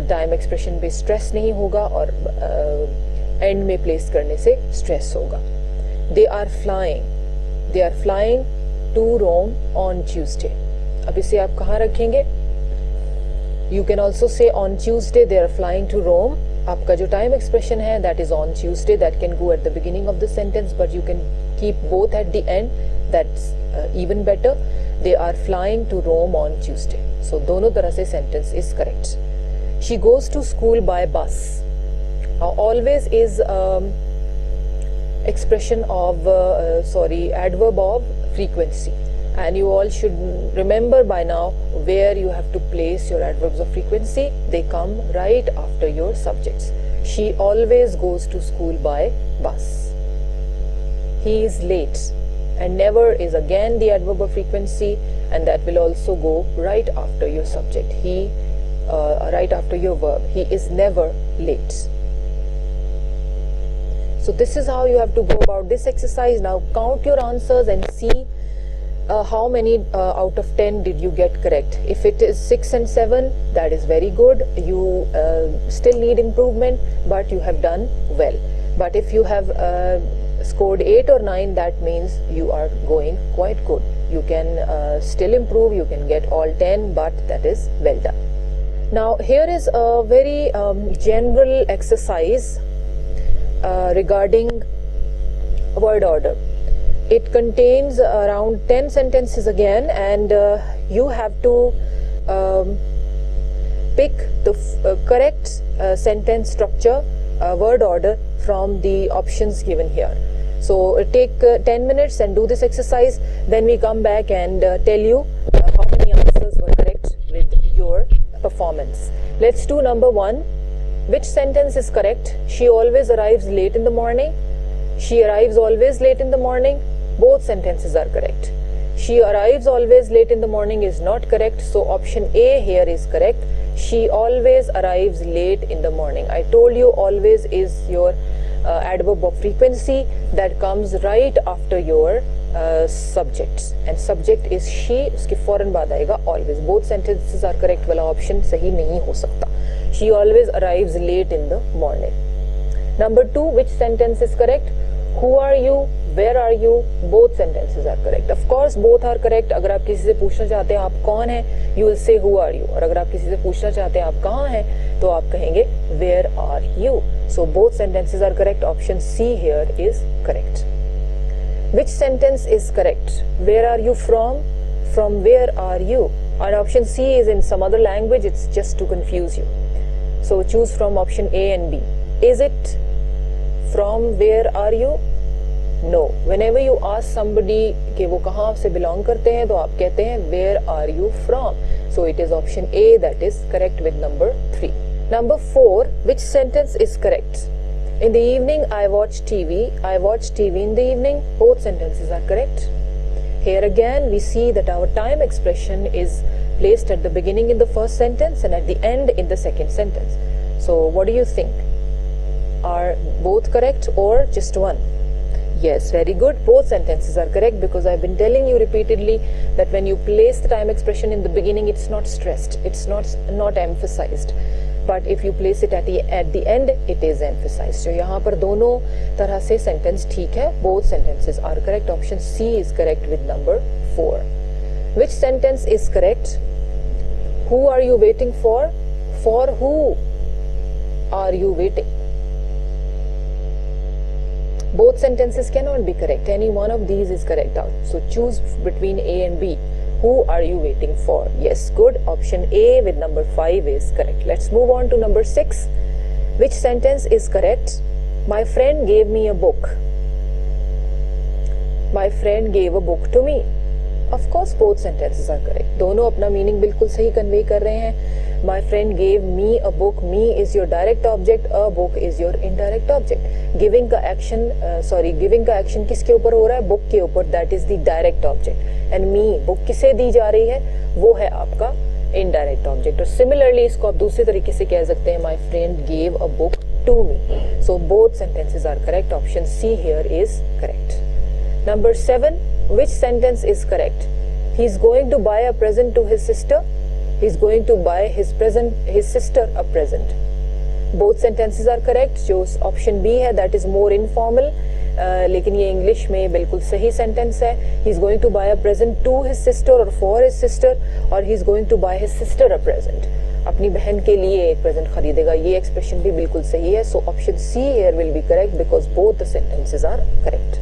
टाइम एक्सप्रेशन पे स्ट्रेस नहीं होगा, और एंड में प्लेस करने से स्ट्रेस होगा. They are flying to Rome on Tuesday. अब इसे आप कहाँ रखेंगे? You can also say on Tuesday they are flying to Rome. आपका जो टाइम एक्सप्रेशन है that is on Tuesday, that can go at the beginning of the sentence, but you can keep both at the end. That's even better. They are flying to Rome on Tuesday. So दोनों तरह से sentence is correct. She goes to school by bus. Always is expression of adverb of frequency, and you all should remember by now where you have to place your adverbs of frequency. They come right after your subjects. She always goes to school by bus. He is late, and never is again the adverb of frequency, and that will also go right after your subject. Right after your verb. He is never late. So this is how you have to go about this exercise. Now count your answers and see how many out of 10 did you get correct. If it is 6 and 7, that is very good. You still need improvement, but you have done well. But if you have scored 8 or 9, that means you are going quite good. You can still improve, you can get all 10, but that is well done. Now here is a very general exercise regarding word order. It contains around 10 sentences again, and you have to pick the correct sentence structure, word order from the options given here. So take 10 minutes and do this exercise. Then we come back and tell you how many answers were correct with your performance. Let's do number 1. Which sentence is correct? She always arrives late in the morning. She arrives always late in the morning. Both sentences are correct. She arrives always late in the morning is not correct. So option A here is correct. She always arrives late in the morning. I told you always is your adverb of frequency that comes right after your subjects, and subject is she, उसके फौरन बाद आएगा always. Both sentences are correct वाला option सही नहीं हो सकता. She always arrives late in the morning. Number 2, which sentence is correct? Who are you? Where are you? Both sentences are correct. Of course, both are correct. अगर आप किसी से पूछना चाहते हैं आप कौन हैं, you will say who are you. और अगर आप किसी से पूछना चाहते हैं आप कहाँ हैं, तो आप कहेंगे where are you. So both sentences are correct. Option C here is correct. Which sentence is correct? Where are you from? From where are you? And option C is in some other language. It's just to confuse you. So choose from option A and B. Is it from where are you? No. Whenever you ask somebody कि वो कहाँ से belong करते हैं, तो आप कहते हैं where are you from? So it is option A that is correct with number 3. Number 4, which sentence is correct? In the evening I watch TV. I watch TV in the evening. Both sentences are correct. Here again we see that our time expression is placed at the beginning in the first sentence and at the end in the second sentence. So what do you think? Are both correct or just one? Yes, very good. Both sentences are correct because I've been telling you repeatedly that when you place the time expression in the beginning, it's not stressed, it's not emphasized. But if you place it at the end, it is emphasized. So यहाँ पर दोनों तरह से sentence ठीक है. Both sentences are correct. Option C is correct with number 4. Which sentence is correct? Who are you waiting for? For who are you waiting? Both sentences cannot be correct. Any one of these is correct out. So choose between A and B. Who are you waiting for? Yes, good. Option A with number 5 is correct. Let's move on to number 6. Which sentence is correct? My friend gave me a book. My friend gave a book to me. Of course, both sentences are correct. दोनों अपना meaning बिल्कुल सही convey कर रहे हैं. My friend gave me a book. Me is your direct object. A book is your indirect object. Giving का action किसके ऊपर हो रहा है? Book के ऊपर. That is the direct object. And me, book किसे दी जा रही है? वो है आपका indirect object. और similarly इसको आप दूसरे तरीके से कह सकते हैं. My friend gave a book to me. So both sentences are correct. Option C here is correct. Number 7. Which sentence is correct? He's going to buy a present to his sister. He's going to buy his sister a present. Both sentences are correct. जो option B है that is more informal. लेकिन ये English में बिल्कुल सही sentence है. He's going to buy a present to his sister or for his sister, और he's going to buy his sister a present. अपनी बहन के लिए एक present खरीदेगा. ये expression भी बिल्कुल सही है. So option C here will be correct because both the sentences are correct.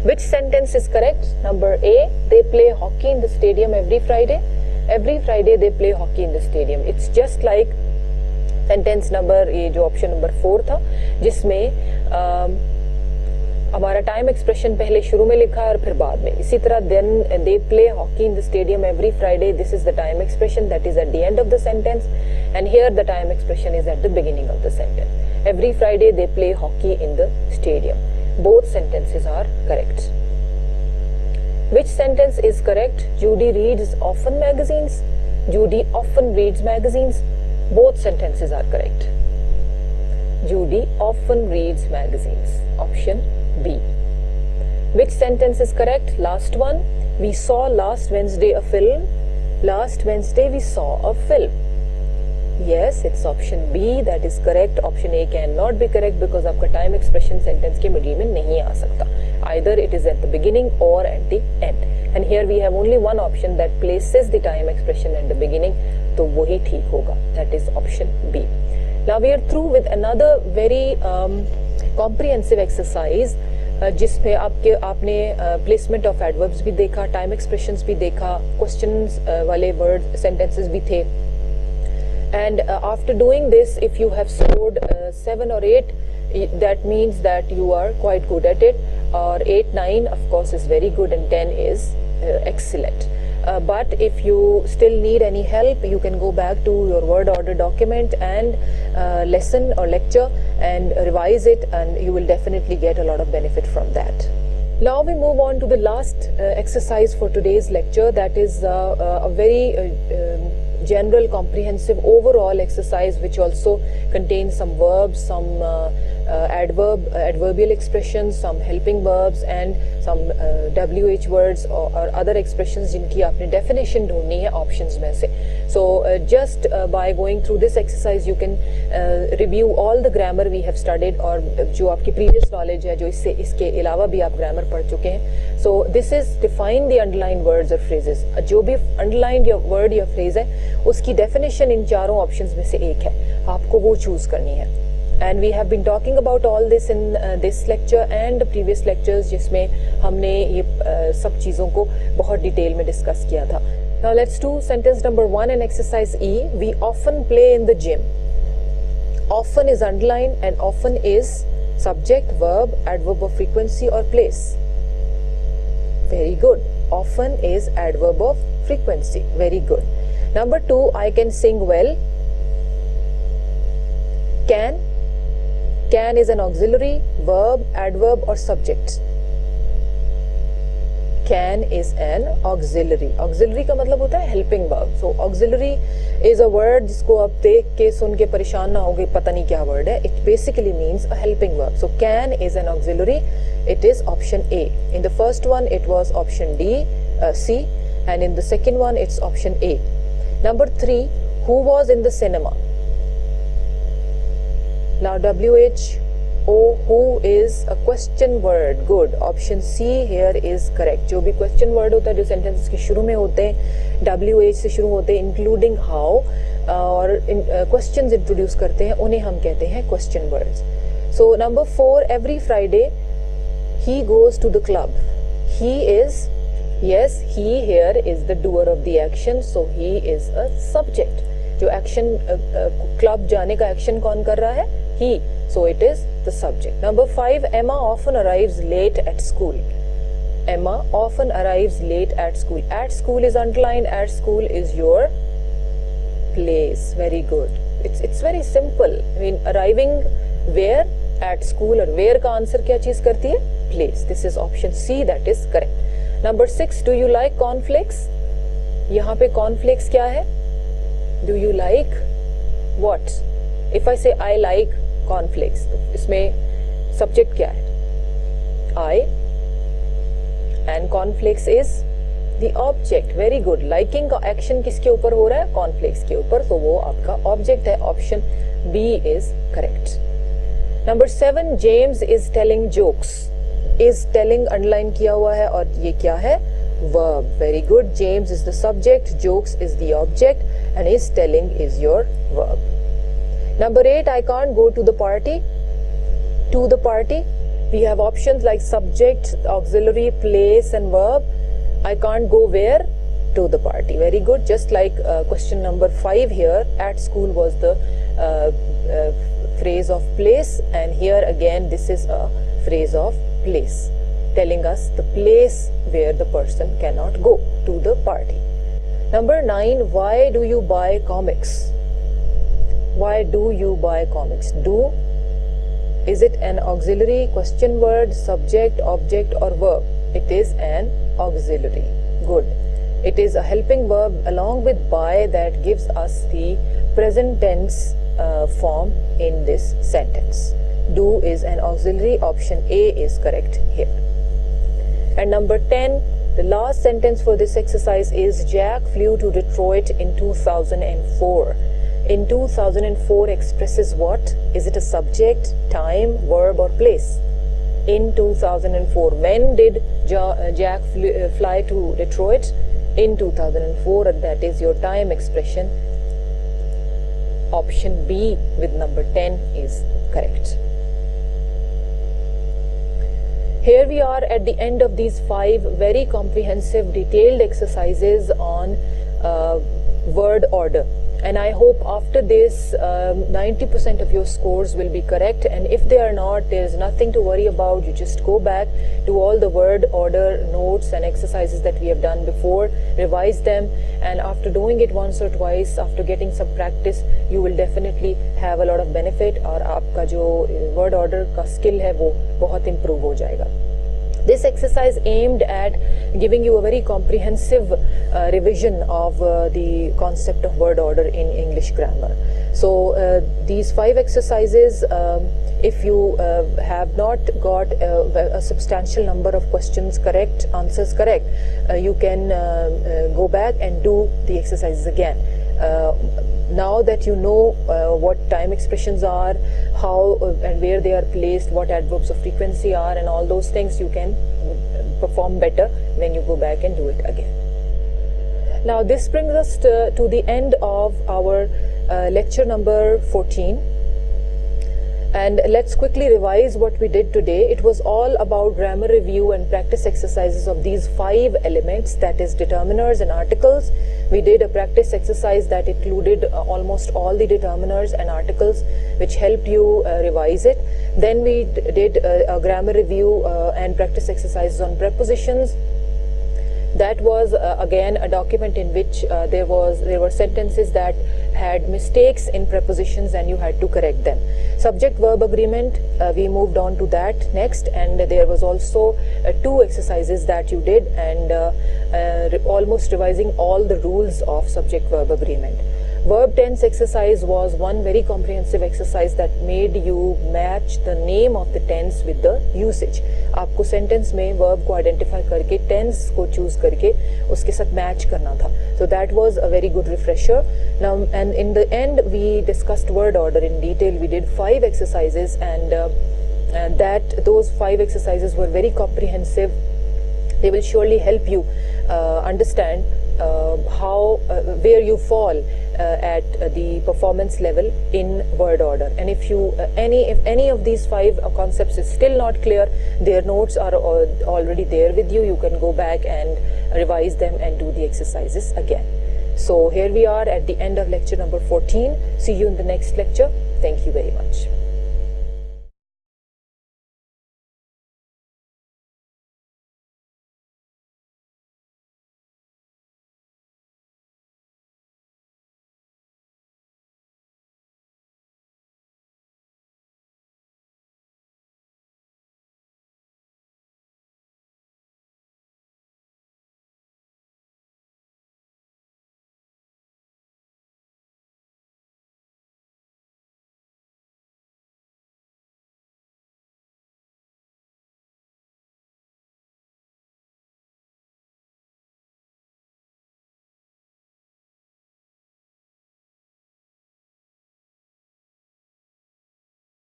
Which sentence is correct? Number A, they play hockey in the stadium every Friday. Every Friday they play hockey in the stadium. It's just like sentence number ये जो option number 4 था, जिसमें हमारा time expression पहले शुरू में लिखा है और फिर बाद में. इसी तरह then they play hockey in the stadium every Friday. This is the time expression that is at the end of the sentence, and here the time expression is at the beginning of the sentence. Every Friday they play hockey in the stadium. Both sentences are correct. Which sentence is correct? Judy reads often magazines. Judy often reads magazines. Both sentences are correct. Judy often reads magazines. Option B. Which sentence is correct? Last one. We saw last Wednesday a film. Last Wednesday we saw a film. Yes, it's option B that is correct. Option A cannot be correct because आपका time expression sentence के middle में नहीं आ सकता. Either it is at the beginning or at the end. And here we have only one option that places the time expression at the beginning. तो वही ठीक होगा. That is option B. Now we are through with another very comprehensive exercise. जिसमें आपने placement of adverbs भी देखा, time expressions भी देखा, questions वाले word sentences भी थे. And after doing this, if you have scored 7 or 8, that means that you are quite good at it. Or 8, 9 of course is very good, and 10 is excellent. But if you still need any help, you can go back to your word order document and lesson or lecture and revise it, and you will definitely get a lot of benefit from that. Now we move on to the last exercise for today's lecture. That is a very general, comprehensive, overall exercise which also contains some verbs, some adverbial expressions, some helping verbs, and some WH words or other expressions जिनकी आपने definition ढूंढनी है options में से. So just by going through this exercise you can review all the grammar we have studied, और जो आपकी previous knowledge है, जो इसके अलावा भी आप grammar पढ़ चुके हैं. So this is define the underlined words or phrases. जो भी underlined या word या phrase है उसकी definition इन चारों options में से एक है, आपको वो choose करनी है. And we have been talking about all this in this lecture and the previous lectures, जिसमें हमने ये सब चीज़ों को बहुत डिटेल में डिस्कस किया था. Now let's do sentence number 1 and exercise E. We often play in the gym. Often is underlined and often is subject, verb, adverb of frequency or place. Very good. Often is adverb of frequency. Very good. Number 2, I can sing well. Can is an auxiliary, verb, adverb or subject. Can is an auxiliary. Auxiliary का मतलब होता है helping verb. So auxiliary is a word जिसको आप देख के सुन के परेशान ना होगे पता नहीं क्या word है. It basically means a helping verb. So can is an auxiliary. It is option A. In the first one it was option C, and in the second one it's option A. Number 3, who was in the cinema? Now WHO, who is a question word. Good. Option C here is correct. जो भी question word होता है जो sentences के शुरू में होते हैं WH से शुरू होते हैं, including how, और questions introduce करते हैं, उन्हें हम कहते हैं question words. So number 4, every Friday he goes to the club. He is, yes, he here is the doer of the action, so he is a subject. जो action club जाने का action कौन कर रहा है? He. So it is the subject. Number 5, Emma often arrives late at school. Emma often arrives late at school. At school is underlined. At school is your place. Very good. It's very simple. I mean, arriving where? At school. और where का answer क्या चीज करती है? Place. This is option C. That is correct. Number 6, do you like cornflakes? यहाँ पे cornflakes क्या है? Do you like what? If I say I like cornflakes, इसमें subject क्या है? I, and cornflakes is the object. Very good. Liking का action किसके ऊपर हो रहा है? Cornflakes के ऊपर, तो वो आपका object है. Option B is correct. Number 7, James is telling jokes. Is telling underline किया हुआ है और ये क्या है? Verb. Very good. James is the subject, jokes is the object, and is telling is your verb. Number 8, I can't go to the party. To the party, we have options like subject, auxiliary, place, and verb. I can't go where? To the party. Very good. Just like question number 5 here, at school was the phrase of place, and here again this is a phrase of place, telling us the place where the person cannot go to the party. Number 9, why do you buy comics? Why do you buy comics? Do, is it an auxiliary, question word, subject, object or verb? It is an auxiliary. Good. It is a helping verb along with by that gives us the present tense form in this sentence. Do is an auxiliary. Option A is correct here. And number 10, the last sentence for this exercise is Jack flew to Detroit in 2004. In 2004 expresses what? Is it a subject, time, verb or place? In 2004. When did Jack fly to Detroit? In 2004, and that is your time expression. Option B with number 10 is correct. Here we are at the end of these 5 very comprehensive detailed exercises on word order. And I hope after this 90% of your scores will be correct, and if they are not, there is nothing to worry about. You just go back to all the word order notes and exercises that we have done before, revise them, and after doing it once or twice, after getting some practice, you will definitely have a lot of benefit, और आपका जो word order का skill है वो बहुत improve हो जाएगा. This exercise aimed at giving you a very comprehensive revision of the concept of word order in English grammar. So these 5 exercises, if you have not got a substantial number of questions correct, answers correct, you can go back and do the exercises again. Now that you know what time expressions are, how and where they are placed, what adverbs of frequency are, and all those things, you can perform better when you go back and do it again. Now this brings us to the end of our lecture number 14. And let's quickly revise what we did today. It was all about grammar review and practice exercises of these 5 elements, that is determiners and articles. We did a practice exercise that included almost all the determiners and articles, which helped you revise it. Then we did a grammar review and practice exercises on prepositions. That was again a document in which there were sentences that had mistakes in prepositions and you had to correct them. Subject verb agreement, we moved on to that next, and there was also 2 exercises that you did, and almost revising all the rules of subject verb agreement. Verb tense exercise was one very comprehensive exercise that made you match the name of the tense with the usage. आपको sentence में verb को identify करके tense को choose करके उसके साथ match करना था. So that was a very good refresher. Now, and in the end we discussed word order in detail. We did 5 exercises, and those 5 exercises were very comprehensive. They will surely help you understand where you fall at the performance level in word order. And if any of these 5 concepts is still not clear, their notes are already there with you. You can go back and revise them and do the exercises again. So here we are at the end of lecture number 14. See you in the next lecture. Thank you very much.